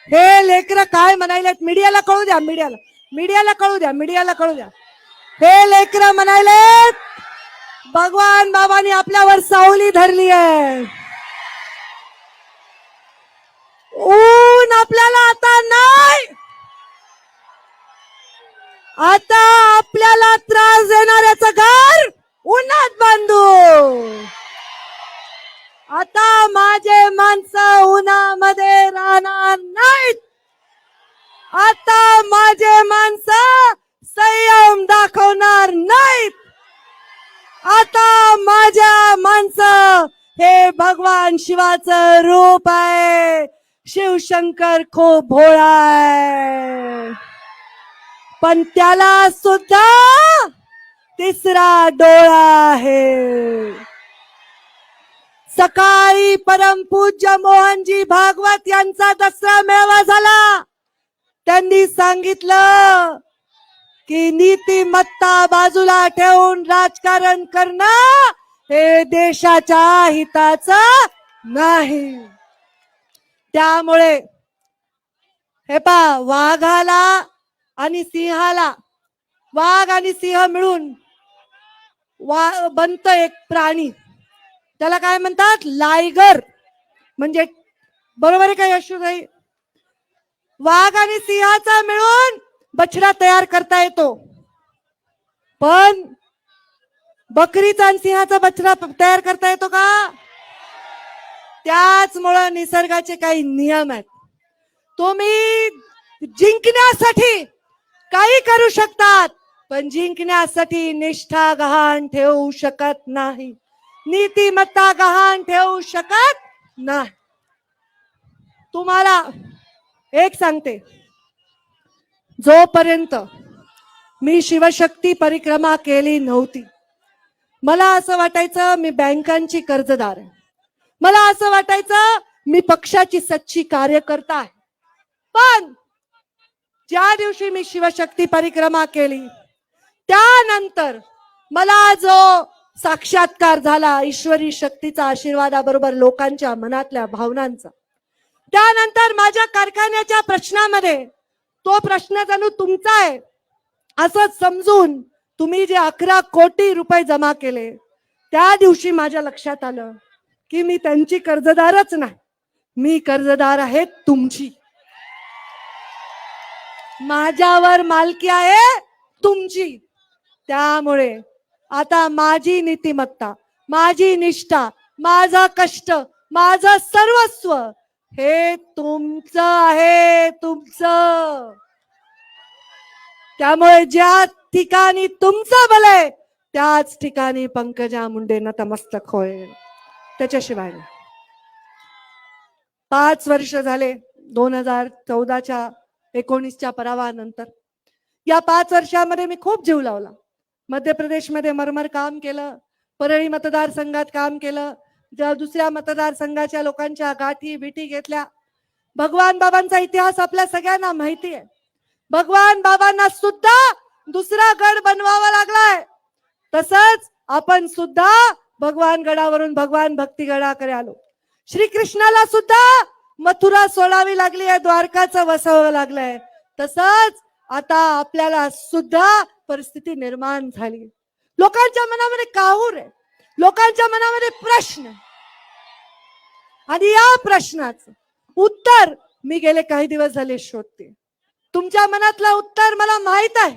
हे लेकरं काय म्हणायलेत, मीडियाला कळू द्या, मीडियाला कळू द्या. हे लेकरं म्हणायलेत भगवान बाबांनी आपल्यावर सावली धरली आहे. ऊन आपल्याला आता नाही, आता आपल्याला त्रास देणाऱ्याचं घर उन्हात बांधू. आता माझे माणसं उन्हामध्ये राहणार नाहीत. आता माझे माणसं संयम दाखवणार नाहीत. आता माझ्या माणसं हे भगवान शिवाचं रूप आहे. शिवशंकर खूप भोळा आहे, पण त्याला सुद्धा तिसरा डोळा आहे. सकाळी परमपूज्य मोहनजी भागवत यांचा दसरा मेळावा झाला. त्यांनी सांगितलं की नीतिमत्ता बाजूला ठेवून राजकारण करणं हे देशाच्या हिताचं नाही. त्यामुळे हे पहा, वाघाला आणि सिंहाला, वाघ आणि सिंह मिळून बनतं एक प्राणी, त्याला काय म्हणतात, लायगर. म्हणजे बरोबर आहे का यशोदाई? वाघ आणि सिंहाचा मिळून बछडा तयार करता येतो, पण बकरीचा आणि सिंहाचा बछडा तयार करता येतो का? त्याचमुळं निसर्गाचे काही नियम आहेत. तुम्ही जिंकण्यासाठी काही करू शकतात, पण जिंकण्यासाठी निष्ठा गहाण ठेवू शकत नाही, नीतिमत्ता गहाण ठेवू शकत नाही. तुम्हाला एक सांगते, जोपर्यंत मी शिवशक्ती परिक्रमा केली नव्हती, मला असं वाटायचं मी बँकांची कर्जदार आहे, मला असं वाटायचं मी पक्षाची सच्ची कार्यकर्ता आहे. पण ज्या दिवशी मी शिवशक्ती परिक्रमा केली त्यानंतर मला जो साक्षात्कार झाला ईश्वरी शक्तीचा आशीर्वादाबरोबर लोकांच्या मनातल्या भावनांचा, त्यानंतर माझ्या कारखान्याच्या प्रश्नामध्ये तो प्रश्न जणू तुमचा आहे असं समजून तुम्ही जे 11 कोटी रुपये जमा केले, त्या दिवशी माझ्या लक्षात आलं की मी त्यांची कर्जदारच नाही, मी कर्जदार आहे तुमची. माझ्यावर मालकी आहे तुमची. त्यामुळे आता माझी नीतिमत्ता, माझी निष्ठा, माझा कष्ट, माझं सर्वस्व हे तुमचं आहे, तुमचं. त्यामुळे ज्या ठिकाणी तुमचं बल आहे त्याच ठिकाणी पंकजा मुंडे नतमस्तक होईल, त्याच्याशिवाय. 5 वर्ष झाले 2014च्या 19च्या पराभवानंतर. या 5 वर्षामध्ये मी खूप जीव लावला. मध्य प्रदेशमध्ये मरमर काम केलं, परळी मतदारसंघात काम केलं, ज्या दुसऱ्या मतदारसंघाच्या लोकांच्या गाठी बिठी घेतल्या. भगवान बाबांचा इतिहास आपल्या सगळ्यांना माहिती आहे. भगवान बाबांना सुद्धा दुसरा गड बनवावा लागलाय. तसंच आपण सुद्धा भगवान गडावरून भगवान भक्ती गडाकडे आलो. श्रीकृष्णाला सुद्धा मथुरा सोडावी लागली आहे, द्वारकाचं वसावं लागलंय. तसंच आता आपल्याला सुद्धा परिस्थिती निर्माण झाली. लोकांच्या मनामध्ये काहूर आहे, लोकांच्या मनामध्ये प्रश्न आहे. आणि या प्रश्नाचं उत्तर मी गेले काही दिवस झाले शोधते. तुमच्या मनातलं उत्तर मला माहित आहे.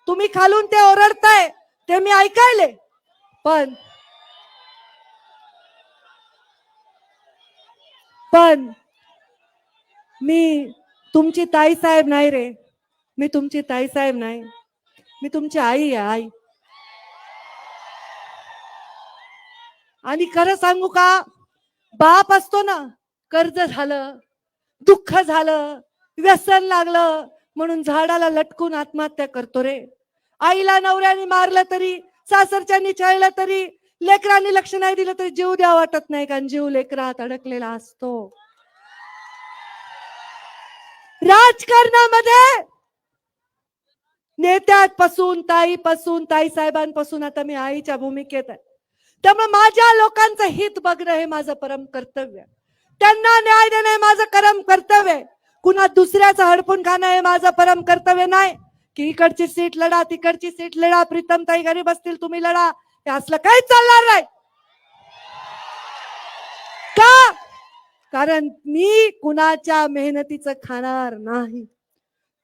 तुम्ही खालून ते ओरडताय ते मी ऐकायले. पण मी तुमची ताई साहेब नाही रे. मी तुमची ताई साहेब नाही, मी तुमची आई आहे, आई. आणि खरं सांगू का, बाप असतो ना, कर्ज झालं, दुःख झालं, व्यसन लागलं म्हणून झाडाला लटकून आत्महत्या करतो रे. आईला नवऱ्याने मारलं तरी, सासरच्यांनी छळलं तरी, लेकरांनी लक्ष नाही दिलं तरी जीव द्या वाटत नाही, कारण जीव लेकरात अडकलेला असतो. राजकारणामध्ये नेत्यापासून ताई साहेबांपासून आता मी आईच्या भूमिकेत आहे. त्यामुळे माझ्या लोकांचं हित बघणं हे माझं परम कर्तव्य आहे. त्यांना न्याय देणं हे माझं परम कर्तव्य आहे. कुणा दुसऱ्याचं हडपून खाणं हे माझं परम कर्तव्य नाही. की इकडची सीट लढा, तिकडची सीट लढा, प्रीतमताई घरी बसतील तुम्ही लढा, हे असलं काहीच चालणार नाही. का? कारण मी कुणाच्या मेहनतीचं खाणार नाही.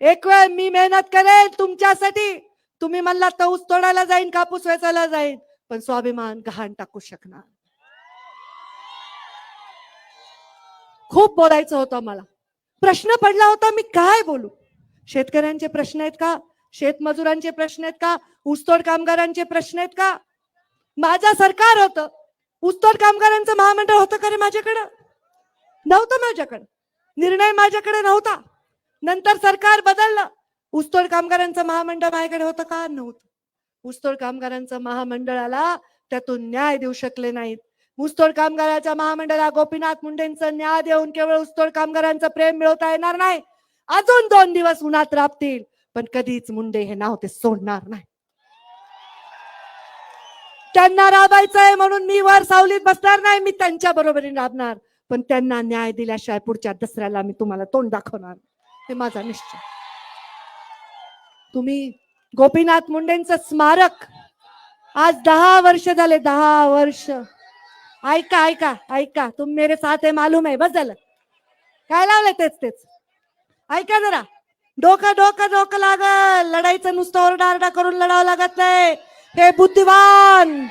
एक वेळ मी मेहनत करेन तुमच्यासाठी. तुम्ही म्हणला तर ऊस तोडायला जाईन, कापूस वेचायला जाईन, पण स्वाभिमान गहाण टाकू शकणार. खूप बोलायचं होतं मला. प्रश्न पडला होता मी काय बोलू. शेतकऱ्यांचे प्रश्न आहेत का, शेतमजुरांचे प्रश्न आहेत का, ऊसतोड कामगारांचे प्रश्न आहेत का. माझं सरकार होतं, ऊसतोड कामगारांचं महामंडळ होतं का रे माझ्याकडं? नव्हतं माझ्याकडे. निर्णय माझ्याकडे नव्हता. नंतर सरकार बदललं. ऊसतोड कामगारांचं महामंडळ माझ्याकडे होतं का? नव्हतं. ऊसतोड कामगारांचं महामंडळाला त्यातून न्याय देऊ शकले नाहीत. ऊसतोड कामगाराच्या महामंडळाला गोपीनाथ मुंडेंचं न्याय देऊन केवळ ऊसतोड कामगारांचं प्रेम मिळवता येणार नाही. अजून 2 दिवस उन्हात राबतील, पण कधीच मुंडे हे नाव ते सोडणार नाही. त्यांना राबायचंय म्हणून मी वर सावलीत बसणार नाही, मी त्यांच्या बरोबरीने राबणार. पण त्यांना न्याय दिल्याशिवाय पुढच्या दसऱ्याला मी तुम्हाला तोंड दाखवणार, हे माझा निश्चय. तुम्ही गोपीनाथ मुंडेंचं स्मारक आज 10 वर्ष झाले, 10 वर्ष. ऐका ऐका ऐका, तुम मेरे साथ है मालूम है, बस झालं. काय लावलंय तेच. ऐका जरा, डोकं डोकं डोकं लागल. लढाईचं नुसतं ओरडाआरडा करून लढावं लागत नाही. हे बुद्धिवान.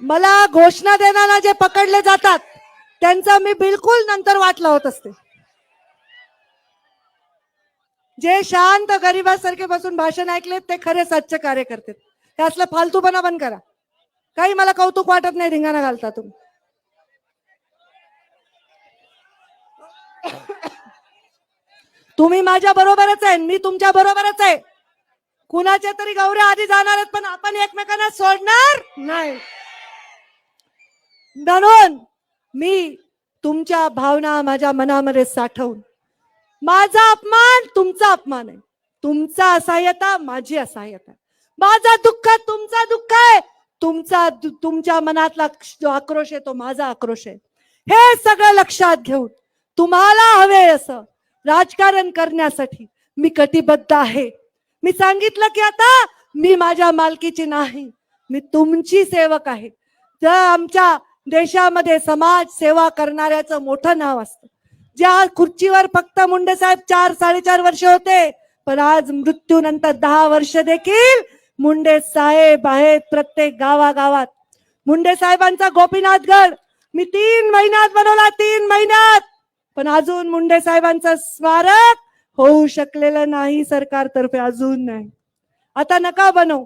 मला घोषणा देताना जे पकडले जातात त्यांचा मी बिलकुल नंतर वाट लावत असते. जे शांत गरीबासारखे बसून भाषण ऐकले ते खरे सच्चे कार्य करतात. हे असलं फालतूपणा बंद करा. काही मला कौतुक वाटत नाही धिंगाणा घालता तुम्ही. तुम्ही माझ्या बरोबरच आहे, मी तुमच्या बरोबरच आहे. कुणाच्या तरी गौऱ्या आधी जाणार आहेत, पण आपण एकमेकांना सोडणार नाही. म्हणून मी तुमच्या भावना माझ्या मनामध्ये साठवून, माझा अपमान तुमचा अपमान आहे, तुमचा असहाय्यता माझी असहाय्यता, माझा दुःख तुमचा दुःख आहे, तुमच्या मनातला जो आक्रोश आहे तो माझा आक्रोश आहे. हे सगळं लक्षात घेऊन तुम्हाला हवे असं राजकारण करण्यासाठी मी कटिबद्ध आहे. मी सांगितलं की आता मी माझ्या मालकीची नाही, मी तुमची सेवक आहे. जर आमच्या देशामध्ये समाज सेवा करणाऱ्याचं मोठं नाव असतं. ज्या खुर्चीवर फक्त मुंडे साहेब 4-4.5 वर्ष होते, पण आज मृत्यूनंतर 10 वर्ष देखील मुंडे साहेब आहेत प्रत्येक गावागावात. मुंडे साहेबांचा गोपीनाथगड मी 3 महिन्यात बनवला, 3 महिन्यात. पण अजून मुंडे साहेबांचं स्मारक होऊ शकलेलं नाही सरकारतर्फे, अजून नाही. आता नका बनवू,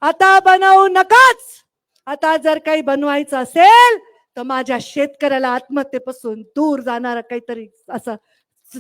आता बनवू नकाच. आता जर काही बनवायचं असेल तर माझ्या शेतकऱ्याला आत्महत्येपासून दूर जाणारा काहीतरी असं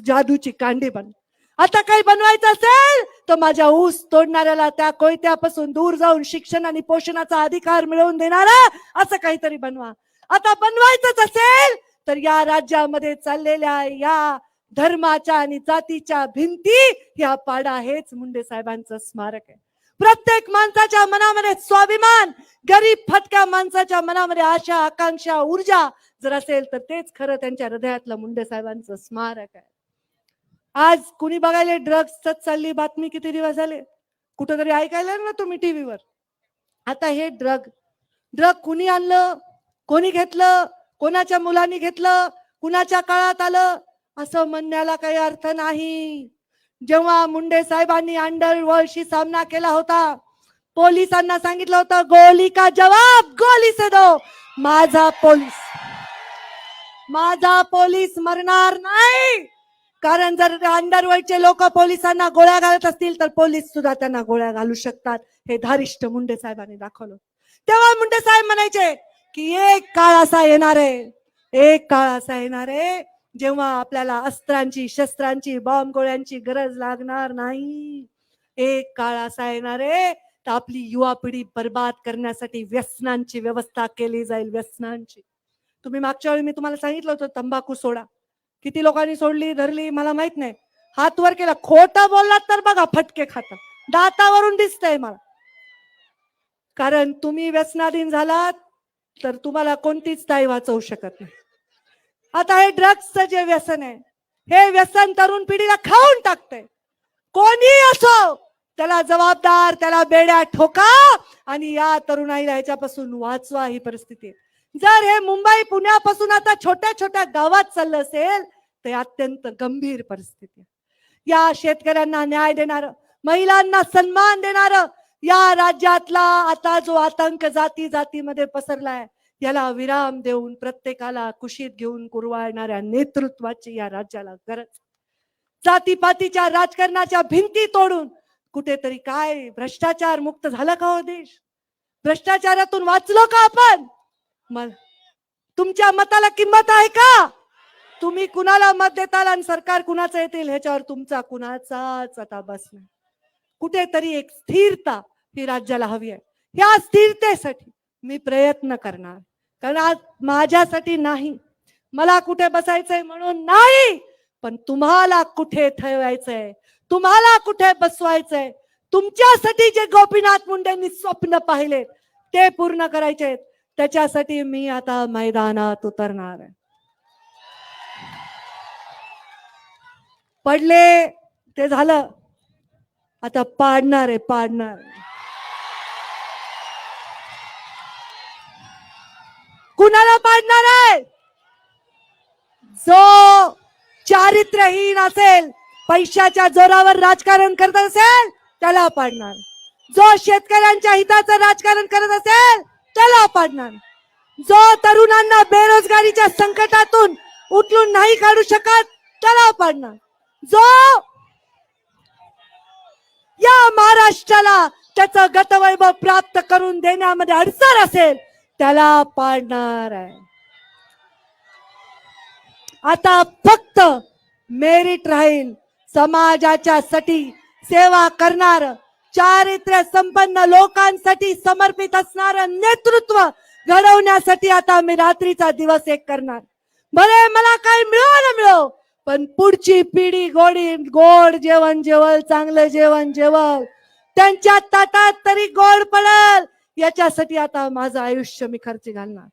जादूची कांडी बन. आता काही बनवायचं असेल तर माझ्या ऊस तोडणाऱ्याला त्या कोयत्यापासून दूर जाऊन शिक्षण आणि पोषणाचा अधिकार मिळवून देणारा असं काहीतरी बनवा. आता बनवायचंच असेल तर या राज्यामध्ये चाललेल्या या धर्माच्या आणि जातीच्या भिंती ह्या पाडा हेच मुंडे साहेबांचं स्मारक आहे. प्रत्येक माणसाच्या मनामध्ये स्वाभिमान, गरीब फटक्या माणसाच्या मनामध्ये आशा, आकांक्षा, ऊर्जा जर असेल तर तेच खरं त्यांच्या हृदयातलं मुंडे साहेबांचं स्मारक आहे. आज कुणी बघायला ड्रग्सच चालली बातमी, किती दिवस झाले कुठेतरी ऐकायला ना तुम्ही टीव्हीवर. आता हे ड्रग कुणी आणलं, कोणी घेतलं, कोणाच्या मुलांनी घेतलं, कुणाच्या काळात आलं असं म्हणण्याला काही अर्थ नाही. जेव्हा मुंडे साहेबांनी अंडरवर्ल्डशी सामना केला होता, पोलिसांना सांगितलं होतं गोली का जवाब गोली से दो. माझा पोलीस मरणार नाही. कारण जर अंडरवर्ल्डचे लोक पोलिसांना गोळ्या घालत असतील तर पोलीस सुद्धा त्यांना गोळ्या घालू शकतात. हे धारिष्ट मुंडे साहेबांनी दाखवलं. तेव्हा मुंडे साहेब म्हणायचे की एक काळ असा येणार आहे जेव्हा आपल्याला अस्त्रांची, शस्त्रांची, बॉम्ब गोळ्यांची गरज लागणार नाही. एक काळ असा येणार आहे तर आपली युवा पिढी बर्बाद करण्यासाठी व्यसनांची व्यवस्था केली जाईल. व्यसनांची. तुम्ही मागच्या वेळी मी तुम्हाला सांगितलं होतं तंबाखू सोडा. किती लोकांनी सोडली, धरली मला माहित नाही. हात वर केला. खोटं बोललात तर बघा फटके खाता. दातावरून दिसतंय मला. कारण तुम्ही व्यसनाधीन झालात तर तुम्हाला कोणतीच ताई वाचवू शकत नाही. आता हे ड्रग्सचं जे व्यसन आहे, हे व्यसन तरुण पिढीला खाऊन टाकतंय. कोणी असो त्याला जबाबदार, त्याला बेड्या ठोका आणि या तरुणाईला ह्याच्यापासून वाचवा. ही परिस्थिती आहे. जर हे मुंबई पुण्यापासून आता छोट्या छोट्या गावात चाललं असेल तर अत्यंत गंभीर परिस्थिती आहे. या शेतकऱ्यांना न्याय देणारं, महिलांना सन्मान देणारं या राज्यातला आता जो आतंक जाती जातीमध्ये पसरलाय याला विराम देऊन प्रत्येकाला कुशीत घेऊन कुरवाळणाऱ्या नेतृत्वाची या राज्याला गरज. जातीपातीच्या राजकारणाच्या भिंती तोडून कुठेतरी काय भ्रष्टाचार मुक्त झाला का हो देश? भ्रष्टाचारातून वाचलो का आपण? तुमच्या मताला किंमत आहे का? तुम्ही कुणाला मत देताल आणि सरकार कुणाचं येतील ह्याच्यावर तुमचा कुणाचाच आता बस नाही. कुठेतरी एक स्थिरता ही राज्याला हवी आहे. या स्थिरतेसाठी मी प्रयत्न करणार. कारण आज माझ्यासाठी नाही, मला कुठे बसायचंय म्हणून नाही, पण तुम्हाला कुठे ठेवायचंय, तुम्हाला कुठे बसवायचंय, तुमच्यासाठी जे गोपीनाथ मुंडेंनी स्वप्न पाहिले ते पूर्ण करायचे, त्याच्यासाठी मी आता मैदानात उतरणार आहे. पडले ते झालं, आता पाडणार आहे. कुणाला पाडणार आहे? जो चारित्र्यहीन असेल, पैशाच्या जोरावर राजकारण करत असेल त्याला पाडणार. जो शेतकऱ्यांच्या हिताचं राजकारण करत असेल त्याला पाडणार. जो तरुणांना बेरोजगारीच्या संकटातून उचलून नाही काढू शकत त्याला पाडणार. जो या महाराष्ट्राला त्याचं गतवैभव प्राप्त करून देण्यामध्ये अडसर असेल त्याला पाडणार आहे. आता फक्त मेरिट राहील. समाजाच्या साठी सेवा करणार, चारित्र्य संपन्न लोकांसाठी समर्पित असणार नेतृत्व घडवण्यासाठी आता मी रात्रीचा दिवस एक करणार. भले मला काय मिळो न मिळो, पण पुढची पिढी गोड जेवण जेवल, चांगलं जेवण जेवल, त्यांच्या ताटात तरी गोड पडल, याच्यासाठी आता माझं आयुष्य मी खर्च घालणार.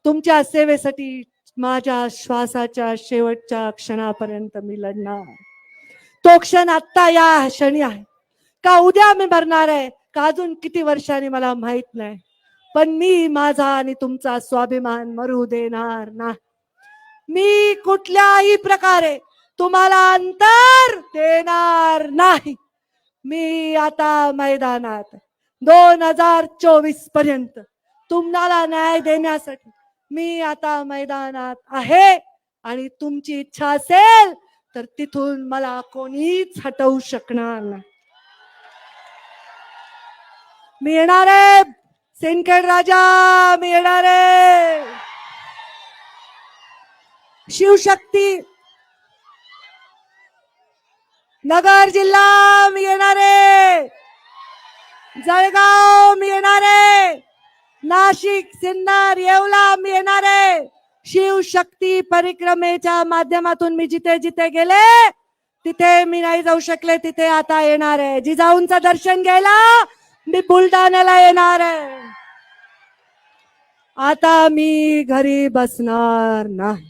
तुमच्या सेवेसाठी माझ्या श्वासाच्या शेवटच्या क्षणापर्यंत मी लढणार. तो क्षण आता या क्षणी आहे का उद्या मी मरणार आहे का अजून किती वर्षांनी मला माहित नाही, पण मी माझा आणि तुमचा स्वाभिमान मरू देणार नाही. मी कुठल्याही प्रकारे तुम्हाला अंतर देणार नाही. मी आता मैदानात 2024 पर्यंत तुम्हाला न्याय देण्यासाठी मी आता मैदानात आहे. आणि तुमची इच्छा असेल तर तिथून मला कोणीच हटवू शकणार नाही. मी येणार आहे सिंदखेड राजा, मी येणार आहे. शिवशक्ती नगर जिल्हा मी येणार आहे. जळगाव मी येणार आहे. नाशिक, सिन्नर, येवला मी येणार आहे. शिवशक्ती परिक्रमेच्या माध्यमातून मी जिथे जिथे गेले तिथे मी नाही जाऊ शकले, तिथे आता येणार आहे. जिजाऊंचं दर्शन घ्यायला मी बुलढाण्याला येणार आहे. आता मी घरी बसणार नाही.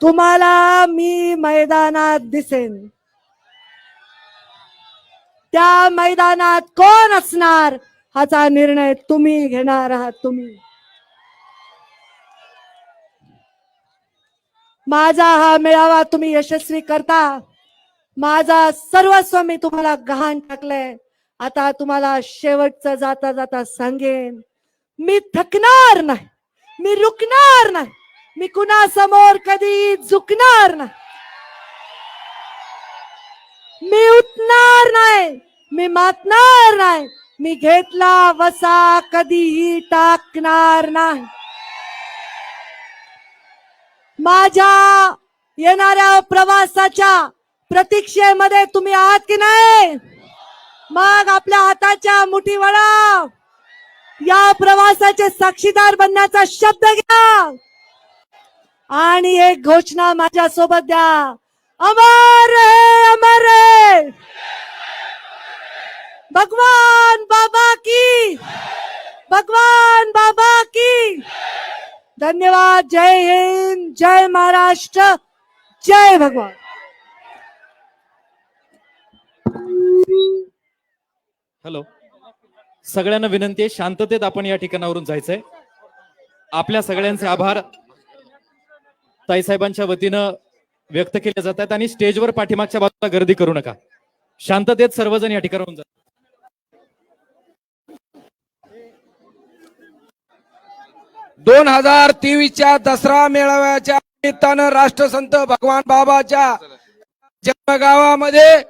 तुम्हाला मी मैदानात दिसेन. त्या मैदानात कोण असणार हाचा निर्णय तुम्ही घेणार आहात. तुम्ही माझा हा मेळावा तुम्ही यशस्वी करता. माझा सर्वस्व मी तुम्हाला गहाण टाकलंय. आता तुम्हाला शेवटचं जाता जाता सांगेन, मी थकणार नाही, मी रुकणार नाही, मी कुणासमोर कधी झुकणार नाही, मी उठणार नाही, मी मातणार नाही, मी घेतला वसा कधीही टाकणार नाही. माझ्या येणाऱ्या प्रवासाच्या प्रतीक्षेमध्ये तुम्ही आहात की नाही? मग आपल्या हाताच्या मुठी वळा. या प्रवासाचे साक्षीदार बनण्याचा शब्द घ्या आणि एक घोषणा माझ्या सोबत द्या. अमर है, अमर है. भगवान बाबा की, भगवान बाबा की. धन्यवाद. जय हिंद, जय महाराष्ट्र, जय भगवान. हॅलो, सगळ्यांना विनंती आहे, शांततेत आपण या ठिकाणावरून जायचंय. आपल्या सगळ्यांचे आभार ताईसाहेबांच्या वतीनं व्यक्त केले जातात आणि स्टेजवर पाठीमागच्या बाजूला गर्दी करू नका. शांततेत सर्वजण या ठिकाणावरून जा. 2023च्या दसरा मेळाव्याच्या निमित्तानं राष्ट्रसंत भगवान बाबाच्या जन्मगावामध्ये